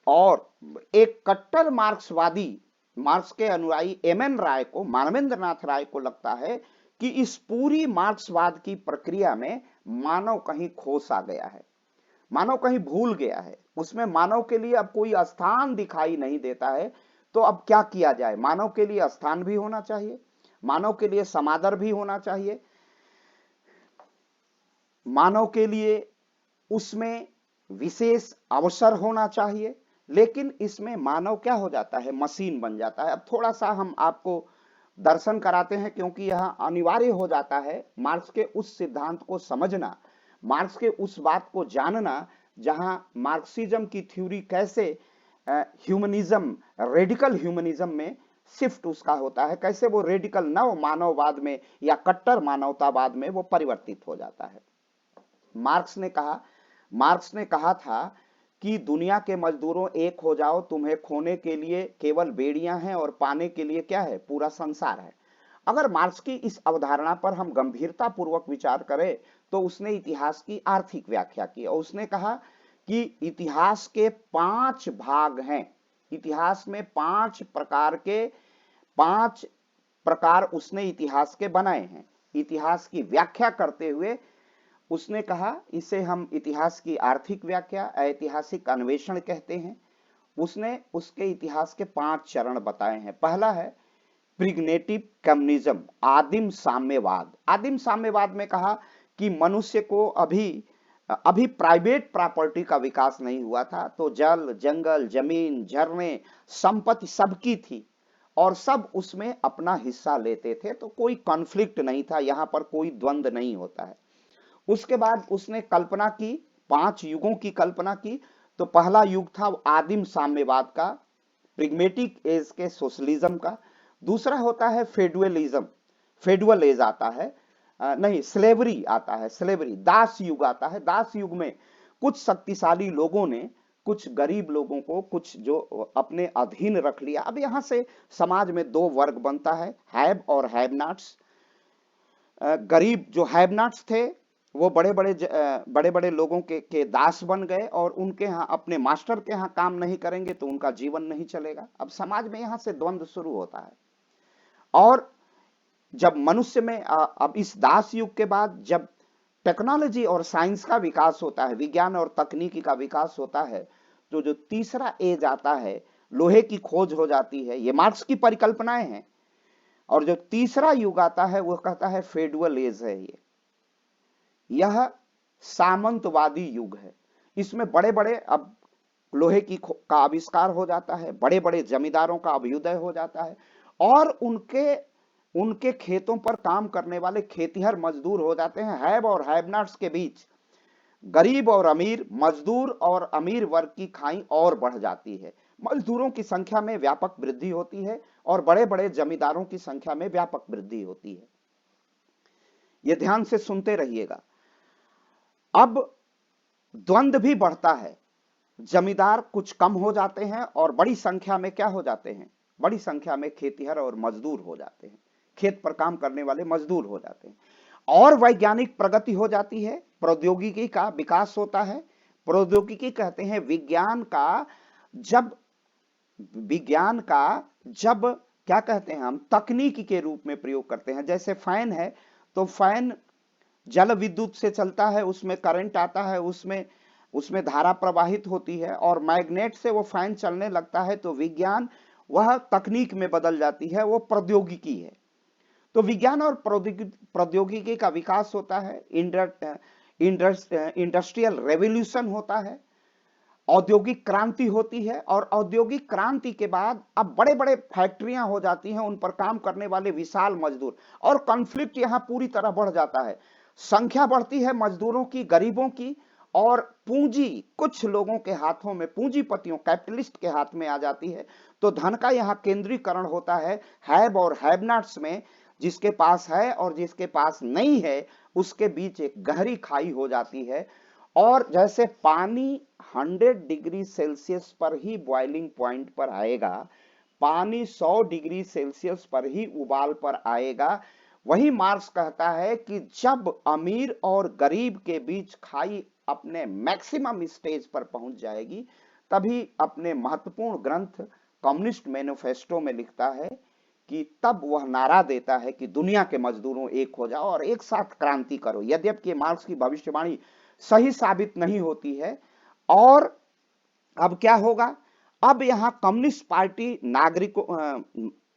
A: और एक कट्टर मार्क्सवादी, मार्क्स के अनुयायी एम.एन. राय को, मानवेंद्र नाथ राय को लगता है कि इस पूरी मार्क्सवाद की प्रक्रिया में मानव कहीं खो सा गया है, मानव कहीं भूल गया है, उसमें मानव के लिए अब कोई स्थान दिखाई नहीं देता है। तो अब क्या किया जाए? मानव के लिए स्थान भी होना चाहिए, मानव के लिए समादर भी होना चाहिए, मानव के लिए उसमें विशेष अवसर होना चाहिए। लेकिन इसमें मानव क्या हो जाता है? मशीन बन जाता है। अब थोड़ा सा हम आपको दर्शन कराते हैं, क्योंकि यह अनिवार्य हो जाता है मार्क्स के उस सिद्धांत को समझना, मार्क्स के उस बात को जानना जहां मार्क्सिज्म की थ्योरी कैसे ह्यूमनिज्म, रेडिकल ह्यूमनिज्म में शिफ्ट उसका होता है, कैसे वो रेडिकल नव मानववाद में या कट्टर मानवतावाद में वो परिवर्तित हो जाता है। मार्क्स ने कहा था कि दुनिया के मजदूरों एक हो जाओ, तुम्हें खोने के लिए केवल बेड़ियां हैं और पाने के लिए क्या है? पूरा संसार है। अगर मार्क्स की इस अवधारणा पर हम गंभीरता पूर्वक विचार करें तो उसने इतिहास की आर्थिक व्याख्या की, और उसने कहा कि इतिहास के 5 भाग हैं। इतिहास में 5 प्रकार उसने इतिहास के बनाए हैं। इतिहास की व्याख्या करते हुए उसने कहा, इसे हम इतिहास की आर्थिक व्याख्या, ऐतिहासिक अन्वेषण कहते हैं। उसने उसके इतिहास के 5 चरण बताए हैं। पहला है प्रिग्नेटिव कम्युनिज्म, आदिम साम्यवाद। आदिम साम्यवाद में कहा कि मनुष्य को अभी प्राइवेट प्रॉपर्टी का विकास नहीं हुआ था, तो जल, जंगल, जमीन, झरने, संपत्ति सबकी थी और सब उसमें अपना हिस्सा लेते थे, तो कोई कॉन्फ्लिक्ट नहीं था, यहां पर कोई द्वंद्व नहीं होता है। उसके बाद उसने कल्पना की, 5 युगों की कल्पना की। तो पहला युग था आदिम साम्यवाद का, प्रिग्मेटिक एज के सोशलिज्म का। दूसरा होता है फेडुअलिज्म, फेडुअल एज आता है, नहीं स्लेवरी आता है, स्लेवरी, दास युग आता है। दास युग में कुछ शक्तिशाली लोगों ने कुछ गरीब लोगों को, कुछ जो अपने अधीन रख लिया। अब यहां से समाज में 2 वर्ग बनता है, हैव और हैव नॉट्स। गरीब जो हैव नॉट्स थे वो बड़े बड़े लोगों के दास बन गए, और उनके यहाँ, अपने मास्टर के यहाँ काम नहीं करेंगे तो उनका जीवन नहीं चलेगा। अब समाज में यहाँ से द्वंद्व शुरू होता है। और जब मनुष्य में अब इस दास युग के बाद जब टेक्नोलॉजी और साइंस का विकास होता है, विज्ञान और तकनीकी का विकास होता है, तो जो तीसरा एज आता है, लोहे की खोज हो जाती है। ये मार्क्स की परिकल्पनाएं हैं। और जो तीसरा युग आता है वो कहता है फेडुअल एज है। ये यह सामंतवादी युग है। इसमें बड़े बड़े अब लोहे की का आविष्कार हो जाता है, बड़े बड़े जमींदारों का अभ्युदय हो जाता है, और उनके उनके खेतों पर काम करने वाले खेतिहर मजदूर हो जाते हैं। हैव और हैव नॉट्स के बीच, गरीब और अमीर, मजदूर और अमीर वर्ग की खाई और बढ़ जाती है। मजदूरों की संख्या में व्यापक वृद्धि होती है और बड़े बड़े जमींदारों की संख्या में व्यापक वृद्धि होती है। यह ध्यान से सुनते रहिएगा। अब द्वंद्व भी बढ़ता है, जमींदार कुछ कम हो जाते हैं और बड़ी संख्या में क्या हो जाते हैं, बड़ी संख्या में खेतिहर और मजदूर हो जाते हैं, खेत पर काम करने वाले मजदूर हो जाते हैं। और वैज्ञानिक प्रगति हो जाती है, प्रौद्योगिकी का विकास होता है। प्रौद्योगिकी कहते हैं विज्ञान का जब क्या कहते हैं हम, तकनीकी के रूप में प्रयोग करते हैं। जैसे फैन है, तो फैन जल विद्युत से चलता है, उसमें करंट आता है, उसमें धारा प्रवाहित होती है और मैग्नेट से वो फैन चलने लगता है। तो विज्ञान वह तकनीक में बदल जाती है, वो प्रौद्योगिकी है। तो विज्ञान और प्रौद्योगिकी का विकास होता है, इंडस्ट्रियल रेवोल्यूशन होता है, औद्योगिक क्रांति होती है। और औद्योगिक क्रांति के बाद अब बड़े बड़े फैक्ट्रियां हो जाती हैं, उन पर काम करने वाले विशाल मजदूर, और कॉन्फ्लिक्ट यहां पूरी तरह बढ़ जाता है। संख्या बढ़ती है मजदूरों की, गरीबों की, और पूंजी कुछ लोगों के हाथों में, पूंजीपतियों कैपिटलिस्ट के हाथ में आ जाती है। तो धन का यहां केंद्रीकरण होता है हैव और हैव नॉट्स में। जिसके पास है और जिसके पास नहीं है, उसके बीच एक गहरी खाई हो जाती है। और जैसे पानी 100 डिग्री सेल्सियस पर ही बॉइलिंग पॉइंट पर आएगा, पानी 100 डिग्री सेल्सियस पर ही उबाल पर आएगा, वही मार्क्स कहता है कि जब अमीर और गरीब के बीच खाई अपने मैक्सिमम स्टेज पर पहुंच जाएगी, तभी अपने महत्वपूर्ण ग्रंथ कम्युनिस्ट मैनिफेस्टो में लिखता है कि तब वह नारा देता है कि दुनिया के मजदूरों एक हो जाओ और एक साथ क्रांति करो। यद्यपि मार्क्स की भविष्यवाणी सही साबित नहीं होती है। और अब क्या होगा, अब यहां कम्युनिस्ट पार्टी नागरिकों,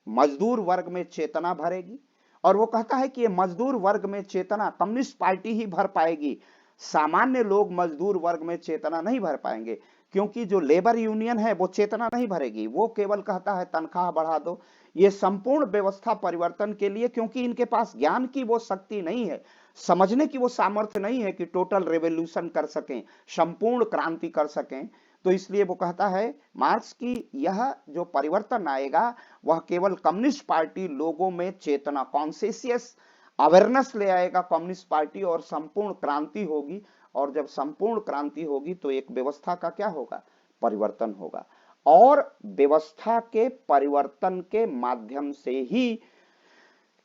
A: मजदूर वर्ग में चेतना भरेगी। और वो कहता है कि ये मजदूर वर्ग में चेतना कम्युनिस्ट पार्टी ही भर पाएगी, सामान्य लोग मजदूर वर्ग में चेतना नहीं भर पाएंगे, क्योंकि जो लेबर यूनियन है वो चेतना नहीं भरेगी। वो केवल कहता है तनख्वाह बढ़ा दो। ये संपूर्ण व्यवस्था परिवर्तन के लिए, क्योंकि इनके पास ज्ञान की वो शक्ति नहीं है, समझने की वो सामर्थ्य नहीं है कि टोटल रेवोल्यूशन कर सकें, संपूर्ण क्रांति कर सकें। तो इसलिए वो कहता है मार्क्स की यह जो परिवर्तन आएगा वह केवल कम्युनिस्ट पार्टी लोगों में चेतना, कॉन्शियस अवेयरनेस ले आएगा कम्युनिस्ट पार्टी, और संपूर्ण क्रांति होगी। और जब संपूर्ण क्रांति होगी तो एक व्यवस्था का क्या होगा, परिवर्तन होगा। और व्यवस्था के परिवर्तन के माध्यम से ही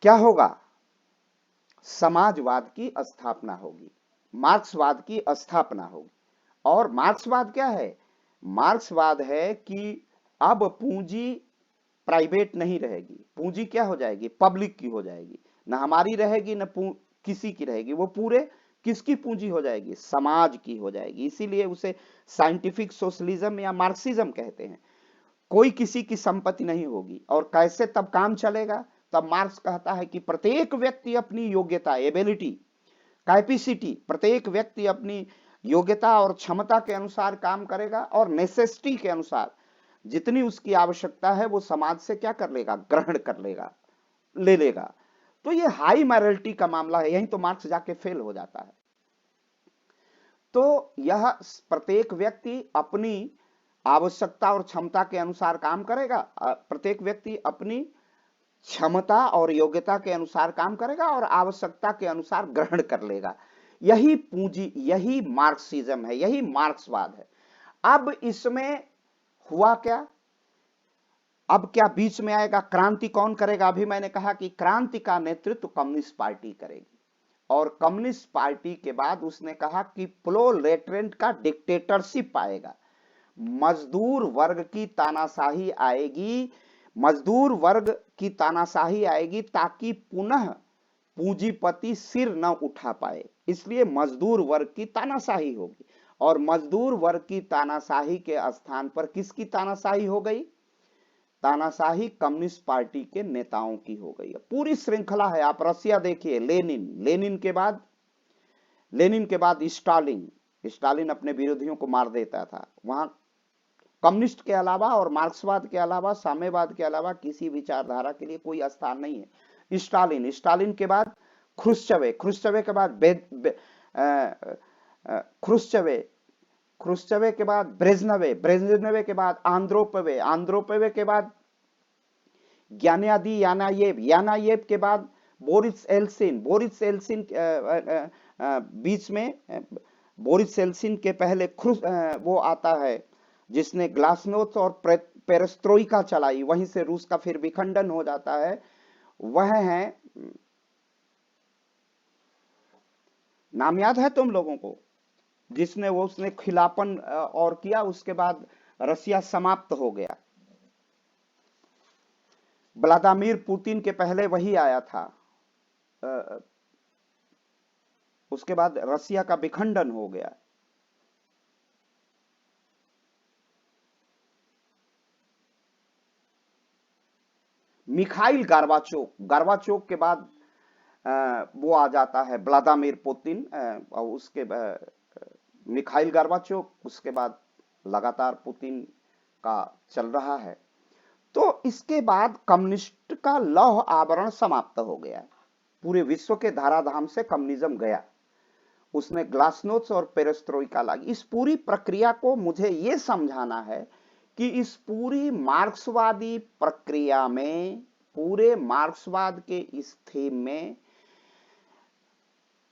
A: क्या होगा, समाजवाद की स्थापना होगी, मार्क्सवाद की स्थापना होगी। और मार्क्सवाद क्या है, मार्क्सवाद है कि अब पूंजी प्राइवेट नहीं रहेगी, पूंजी क्या हो जाएगी, पब्लिक की हो जाएगी। ना हमारी रहेगी ना किसी की रहेगी, वो पूरे किसकी पूंजी हो जाएगी, समाज की हो जाएगी। इसीलिए उसे साइंटिफिक सोशलिज्म या मार्क्सिज्म कहते हैं। कोई किसी की संपत्ति नहीं होगी। और कैसे तब काम चलेगा, तब मार्क्स कहता है कि प्रत्येक व्यक्ति अपनी योग्यता, एबिलिटी, कैपेसिटी, प्रत्येक व्यक्ति अपनी योग्यता और क्षमता के अनुसार काम करेगा, और नेसेसिटी के अनुसार जितनी उसकी आवश्यकता है वो समाज से क्या कर लेगा, ग्रहण कर लेगा, ले लेगा। तो ये हाई मॉरलिटी का मामला है, यही तो मार्क्स जाके फेल हो जाता है। तो यह प्रत्येक व्यक्ति अपनी आवश्यकता और क्षमता के अनुसार काम करेगा, प्रत्येक व्यक्ति अपनी क्षमता और योग्यता के अनुसार काम करेगा और आवश्यकता के अनुसार ग्रहण कर लेगा। यही पूंजी, यही मार्क्सिज्म है, यही मार्क्सवाद है। अब इसमें हुआ क्या, अब क्या बीच में आएगा, क्रांति कौन करेगा। अभी मैंने कहा कि क्रांति का नेतृत्व कम्युनिस्ट पार्टी करेगी, और कम्युनिस्ट पार्टी के बाद उसने कहा कि प्रोलेटेरिएट का डिक्टेटरशिप आएगा, मजदूर वर्ग की तानाशाही आएगी, मजदूर वर्ग की तानाशाही आएगी ताकि पुनः पूंजीपति सिर न उठा पाए। इसलिए मजदूर वर्ग की तानाशाही होगी, और मजदूर वर्ग की तानाशाही के स्थान पर किसकी तानाशाही हो गई, तानाशाही कम्युनिस्ट पार्टी के नेताओं की हो गई। पूरी श्रृंखला है, आप रसिया देखिए, लेनिन, लेनिन के बाद लेनिन के बाद स्टालिन, स्टालिन अपने विरोधियों को मार देता था। वहां कम्युनिस्ट के अलावा और मार्क्सवाद के अलावा, साम्यवाद के अलावा किसी विचारधारा के लिए कोई स्थान नहीं है। स्टालिन, स्टालिन के बाद ख्रुश्चवे, ख्रुश्चवे के बाद ख्रुश्चवे, ख्रुश्चवे के बाद ब्रेजनेवे, ब्रेजनेवे के बाद आंद्रोपवे, आंद्रोपवे के बाद ज्ञानेदी यानायेव, यानायेव के बाद बोरिस एल्सिन, बोरिस एल्सिन बीच में बोरिस एल्सिन के पहले वो आता है जिसने ग्लासनोस्ट और पेरेस्ट्रोइका चलाई, वहीं से रूस का फिर विखंडन हो जाता है। वह है, नाम याद है तुम लोगों को, जिसने वो उसने खिलापन और किया, उसके बाद रसिया समाप्त हो गया। व्लादिमीर पुतिन के पहले वही आया था, उसके बाद रसिया का विखंडन हो गया। मिखाइल गार्बाचोव, गार्बाचोव के बाद वो आ जाता है व्लादिमीर पुतिन, और उसके मिखाइल गार्बाचोव, उसके बाद लगातार पुतिन का चल रहा है। तो इसके बाद कम्युनिस्ट का लौह आवरण समाप्त हो गया, पूरे विश्व के धाराधाम से कम्युनिज्म गया, उसने ग्लासनोस्ट और पेरेस्ट्रोइका लाई। इस पूरी प्रक्रिया को मुझे ये समझाना है कि इस पूरी मार्क्सवादी प्रक्रिया में, पूरे मार्क्सवाद के इस थीम में,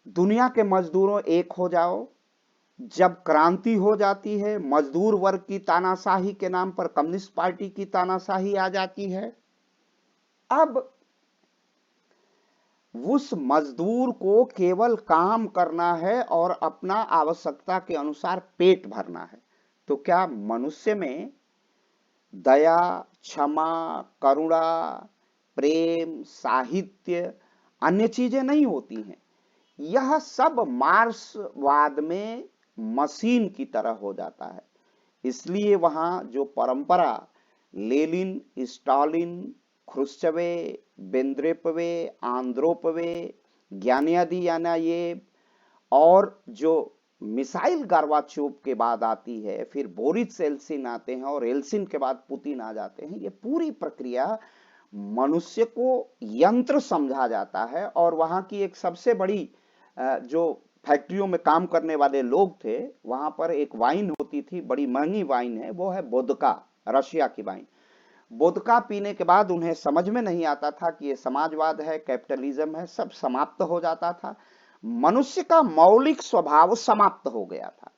A: दुनिया के मजदूरों एक हो जाओ। जब क्रांति हो जाती है, मजदूर वर्ग की तानाशाही के नाम पर कम्युनिस्ट पार्टी की तानाशाही आ जाती है। अब उस मजदूर को केवल काम करना है और अपना आवश्यकता के अनुसार पेट भरना है। तो क्या मनुष्य में दया, क्षमा, करुणा, प्रेम, साहित्य, अन्य चीजें नहीं होती हैं? यह सब मार्क्सवाद में मशीन की तरह हो जाता है। इसलिए वहां जो परंपरा लेनिन, स्टालिन, ख्रुश्चवे, बेंद्रेपवे, आंद्रोपवे, ज्ञानेदी यानायेव और जो मिसाइल गार्बाचोव के बाद आती है, फिर बोरिस एल्सिन आते हैं और एल्सिन के बाद पुतिन आ जाते हैं, ये पूरी प्रक्रिया मनुष्य को यंत्र समझा जाता है। और वहां की एक सबसे बड़ी जो फैक्ट्रियों में काम करने वाले लोग थे, वहां पर एक वाइन होती थी, बड़ी महंगी वाइन है, वो है वोदका, रशिया की वाइन। वोदका पीने के बाद उन्हें समझ में नहीं आता था कि ये समाजवाद है, कैपिटलिज्म है, सब समाप्त हो जाता था। मनुष्य का मौलिक स्वभाव समाप्त हो गया था।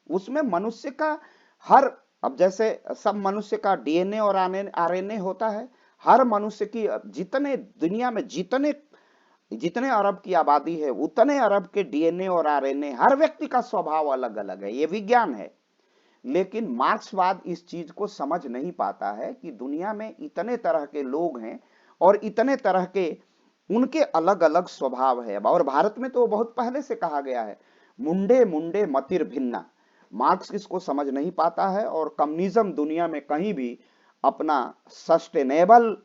A: उसमें मनुष्य का हर, अब जैसे सब मनुष्य का डीएनए और आरएनए होता है, हर मनुष्य की, जितने दुनिया में जितने अरब की आबादी है, उतने अरब के डीएनए और आरएनए, हर व्यक्ति का स्वभाव अलग अलग है, ये विज्ञान है। लेकिन मार्क्सवाद इस चीज को समझ नहीं पाता है कि दुनिया में इतने तरह के लोग हैं और इतने तरह के उनके अलग अलग स्वभाव है। और भारत में तो बहुत पहले से कहा गया है, मुंडे मुंडे मतिर भिन्ना। मार्क्स इसको समझ नहीं पाता है और कम्युनिज्म दुनिया में कहीं भी अपना सस्टेनेबल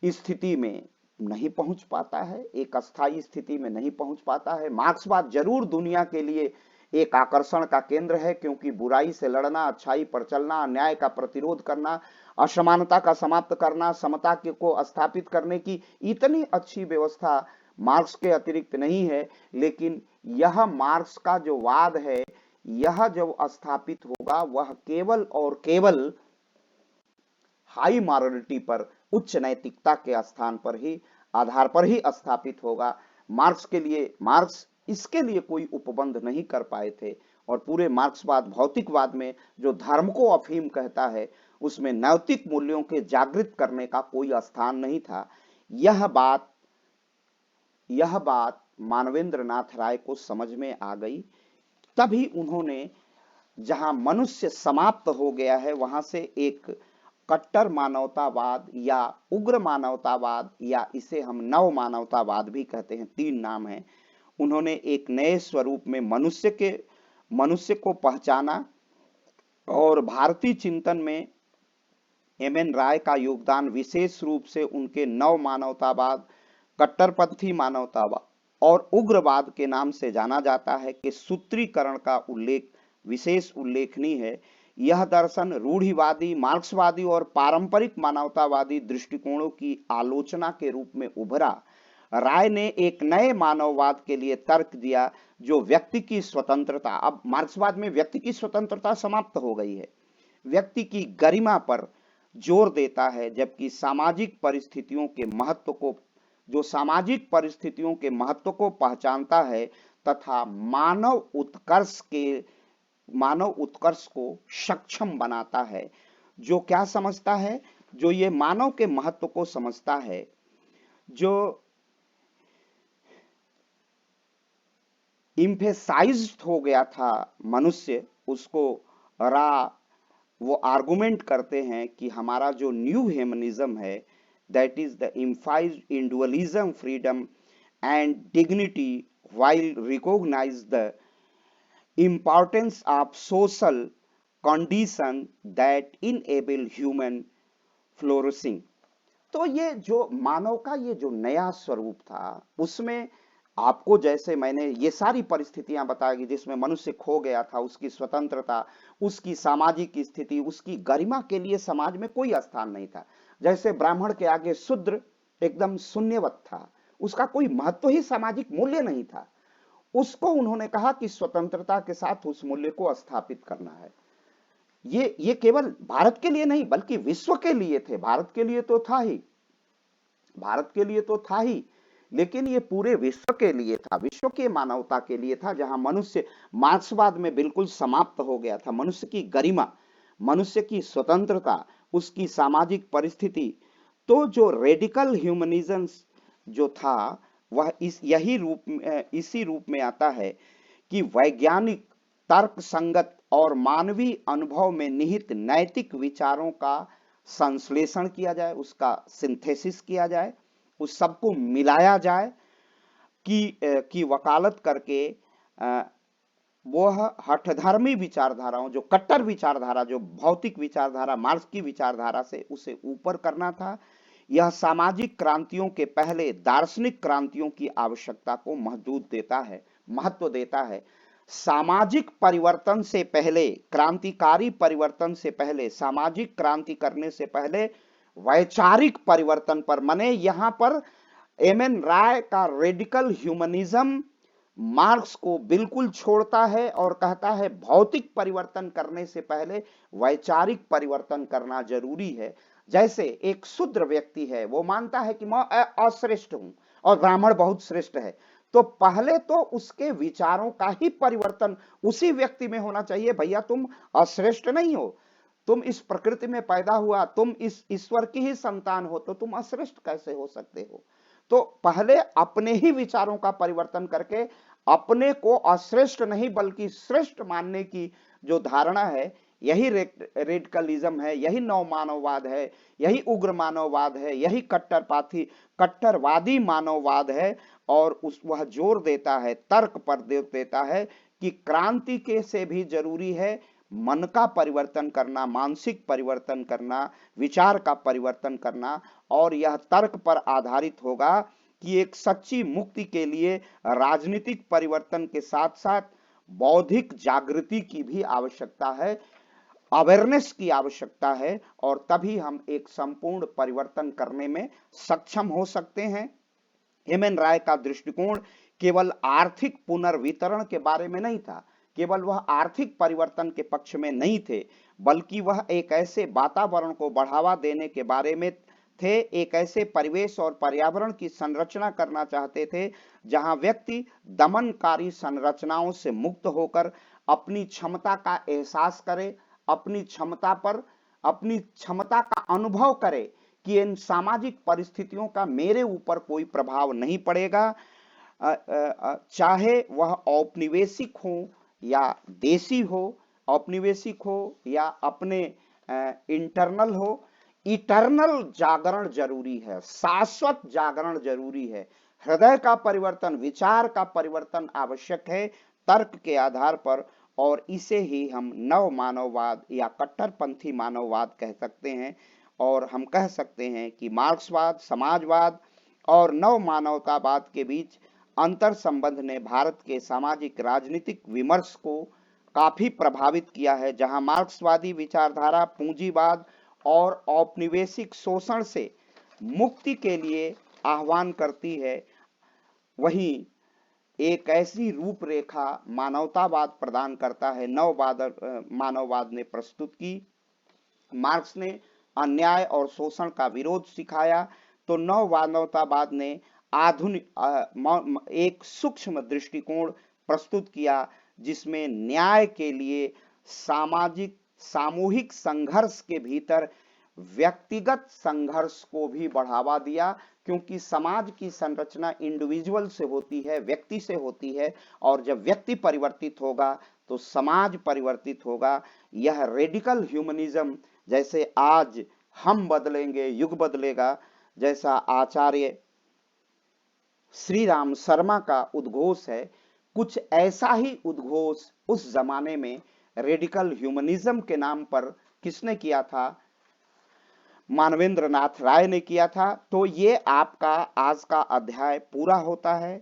A: स्थिति में नहीं पहुंच पाता है, एक अस्थायी स्थिति में नहीं पहुंच पाता है। मार्क्सवाद जरूर दुनिया के लिए एक आकर्षण का केंद्र है, क्योंकि बुराई से लड़ना, अच्छाई पर चलना, अन्याय का प्रतिरोध करना, असमानता का समाप्त करना, समता को स्थापित करने की इतनी अच्छी व्यवस्था मार्क्स के अतिरिक्त नहीं है। लेकिन यह मार्क्स का जो वाद है, यह जब स्थापित होगा, वह केवल और केवल हाई मॉरलिटी पर, उच्च नैतिकता के स्थान पर ही, आधार पर ही स्थापित होगा। मार्क्स इसके लिए कोई उपबंध नहीं कर पाए थे। और पूरे मार्क्सवाद, भौतिकवाद में जो धर्म को अफीम कहता है, उसमें नैतिक मूल्यों के जागृत करने का कोई स्थान नहीं था। यह बात मानवेंद्र नाथ राय को समझ में आ गई। तभी उन्होंने, जहां मनुष्य समाप्त हो गया है, वहां से एक कट्टर मानवतावाद या उग्र मानवतावाद, या इसे हम नव मानवतावाद भी कहते हैं, तीन नाम हैं, उन्होंने एक नए स्वरूप में मनुष्य को पहचाना। और भारतीय चिंतन में एमएन राय का योगदान विशेष रूप से उनके नव मानवतावाद, कट्टरपंथी मानवतावाद और उग्रवाद के नाम से जाना जाता है कि सूत्रीकरण का उल्लेख विशेष उल्लेखनीय है। यह दर्शन रूढ़िवादी, मार्क्सवादी और पारंपरिक मानवतावादी दृष्टिकोणों की आलोचना के रूप में उभरा। राय ने एक नए मानववाद के लिए तर्क दिया जो व्यक्ति की स्वतंत्रता, अब मार्क्सवाद में व्यक्ति की स्वतंत्रता समाप्त हो गई है, व्यक्ति की गरिमा पर जोर देता है, जबकि सामाजिक परिस्थितियों के महत्व को, जो सामाजिक परिस्थितियों के महत्व को पहचानता है तथा मानव उत्कर्ष को सक्षम बनाता है। जो क्या समझता है, जो ये मानव के महत्व को समझता है, जो इम्फेसाइज्ड हो गया था मनुष्य, उसको वो आर्गुमेंट करते हैं कि हमारा जो न्यू ह्यूमनिज्म है, that is the emphasized individualism, freedom and dignity while recognize the importance of social condition that enable human flourishing। तो ये जो मानव का ये जो नया स्वरूप था, उसमें आपको, जैसे मैंने ये सारी परिस्थितियां बताई जिसमें मनुष्य खो गया था, उसकी स्वतंत्रता, उसकी सामाजिक स्थिति, उसकी गरिमा के लिए समाज में कोई स्थान नहीं था। जैसे ब्राह्मण के आगे शूद्र एकदम शून्यवत था, उसका कोई महत्व ही सामाजिक मूल्य नहीं था। उसको उन्होंने कहा कि स्वतंत्रता के साथ उस मूल्य को स्थापित करना है। ये केवल भारत के लिए नहीं बल्कि विश्व के लिए थे। भारत के लिए तो था ही, लेकिन ये पूरे विश्व के लिए था, विश्व के मानवता के लिए था, जहां मनुष्य मार्क्सवाद में बिल्कुल समाप्त हो गया था। मनुष्य की गरिमा, मनुष्य की स्वतंत्रता, उसकी सामाजिक परिस्थिति। तो जो रेडिकल ह्यूमनिज्म जो था वह इसी रूप में आता है कि वैज्ञानिक, तर्क संगत और मानवीय अनुभव में निहित नैतिक विचारों का संश्लेषण किया जाए, उसका सिंथेसिस किया जाए, उस सबको मिलाया जाए कि वकालत करके वह हठधर्मी विचारधाराओं, जो कट्टर विचारधारा, जो भौतिक विचारधारा मार्क्स की विचारधारा से उसे ऊपर करना था। यह सामाजिक क्रांतियों के पहले दार्शनिक क्रांतियों की आवश्यकता को महत्व देता है। सामाजिक परिवर्तन से पहले, क्रांतिकारी परिवर्तन से पहले, सामाजिक क्रांति करने से पहले वैचारिक परिवर्तन पर, माने यहां पर एम.एन. राय का रेडिकल ह्यूमनिज्म मार्क्स को बिल्कुल छोड़ता है और कहता है भौतिक परिवर्तन करने से पहले वैचारिक परिवर्तन करना जरूरी है। जैसे एक शूद्र व्यक्ति है, वो मानता है कि मैं अश्रेष्ठ हूं और ब्राह्मण बहुत श्रेष्ठ है, तो पहले तो उसके विचारों का ही परिवर्तन उसी व्यक्ति में होना चाहिए। भैया तुम अश्रेष्ठ नहीं हो, तुम इस प्रकृति में पैदा हुआ, तुम इस ईश्वर की ही संतान हो, तो तुम अश्रेष्ठ कैसे हो सकते हो? तो पहले अपने ही विचारों का परिवर्तन करके अपने को अश्रेष्ठ नहीं बल्कि श्रेष्ठ मानने की जो धारणा है, यही रेडिकलिज्म है, यही नव मानववाद है, यही उग्र मानववाद है, यही कट्टरवादी मानववाद है। और वह जोर देता है, तर्क पर जोर देता है कि क्रांति के से भी जरूरी है मन का परिवर्तन करना, मानसिक परिवर्तन करना, विचार का परिवर्तन करना। और यह तर्क पर आधारित होगा कि एक सच्ची मुक्ति के लिए राजनीतिक परिवर्तन के साथ साथ बौद्धिक जागृति की भी आवश्यकता है, अवेयरनेस की आवश्यकता है, और तभी हम एक संपूर्ण परिवर्तन करने में सक्षम हो सकते हैं। एम.एन. राय का दृष्टिकोण केवल आर्थिक पुनर्वितरण के बारे में नहीं था, केवल वह आर्थिक परिवर्तन के पक्ष में नहीं थे, बल्कि वह एक ऐसे वातावरण को बढ़ावा देने के बारे में थे, एक ऐसे परिवेश और पर्यावरण की संरचना करना चाहते थे जहां व्यक्ति दमनकारी संरचनाओं से मुक्त होकर अपनी क्षमता का एहसास करे, अपनी क्षमता का अनुभव करे कि इन सामाजिक परिस्थितियों का मेरे ऊपर कोई प्रभाव नहीं पड़ेगा, चाहे वह औपनिवेशिक हो या देशी हो, औपनिवेशिक हो या अपने इंटरनल हो। इटर्नल जागरण जरूरी है, शाश्वत जागरण जरूरी है, हृदय का परिवर्तन, विचार का परिवर्तन आवश्यक है तर्क के आधार पर। और इसे ही हम नव मानववाद या कट्टरपंथी मानववाद कह सकते हैं। और हम कह सकते हैं कि मार्क्सवाद, समाजवाद और नव मानवतावाद के बीच अंतर संबंध ने भारत के सामाजिक राजनीतिक विमर्श को काफी प्रभावित किया है, जहां मार्क्सवादी विचारधारा पूंजीवाद और औपनिवेशिक शोषण से मुक्ति के लिए आह्वान करती है, वहीं एक ऐसी रूपरेखा मानवतावाद प्रदान करता है। मानववाद ने प्रस्तुत की। मार्क्स ने अन्याय और शोषण का विरोध सिखाया, तो नव मानवतावाद ने आधुनिक एक सूक्ष्म दृष्टिकोण प्रस्तुत किया, जिसमें न्याय के लिए सामूहिक संघर्ष के भीतर व्यक्तिगत संघर्ष को भी बढ़ावा दिया, क्योंकि समाज की संरचना इंडिविजुअल से होती है, व्यक्ति से होती है, और जब व्यक्ति परिवर्तित होगा तो समाज परिवर्तित होगा। यह रेडिकल ह्यूमनिज्म, जैसे आज हम बदलेंगे युग बदलेगा जैसा आचार्य श्री राम शर्मा का उद्घोष है, कुछ ऐसा ही उद्घोष उस जमाने में रेडिकल ह्यूमनिज्म के नाम पर किसने किया था? मानवेंद्र नाथ राय ने किया था। तो ये आपका आज का अध्याय पूरा होता है।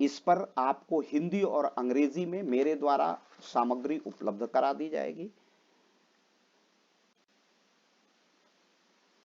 A: इस पर आपको हिंदी और अंग्रेजी में मेरे द्वारा सामग्री उपलब्ध करा दी जाएगी।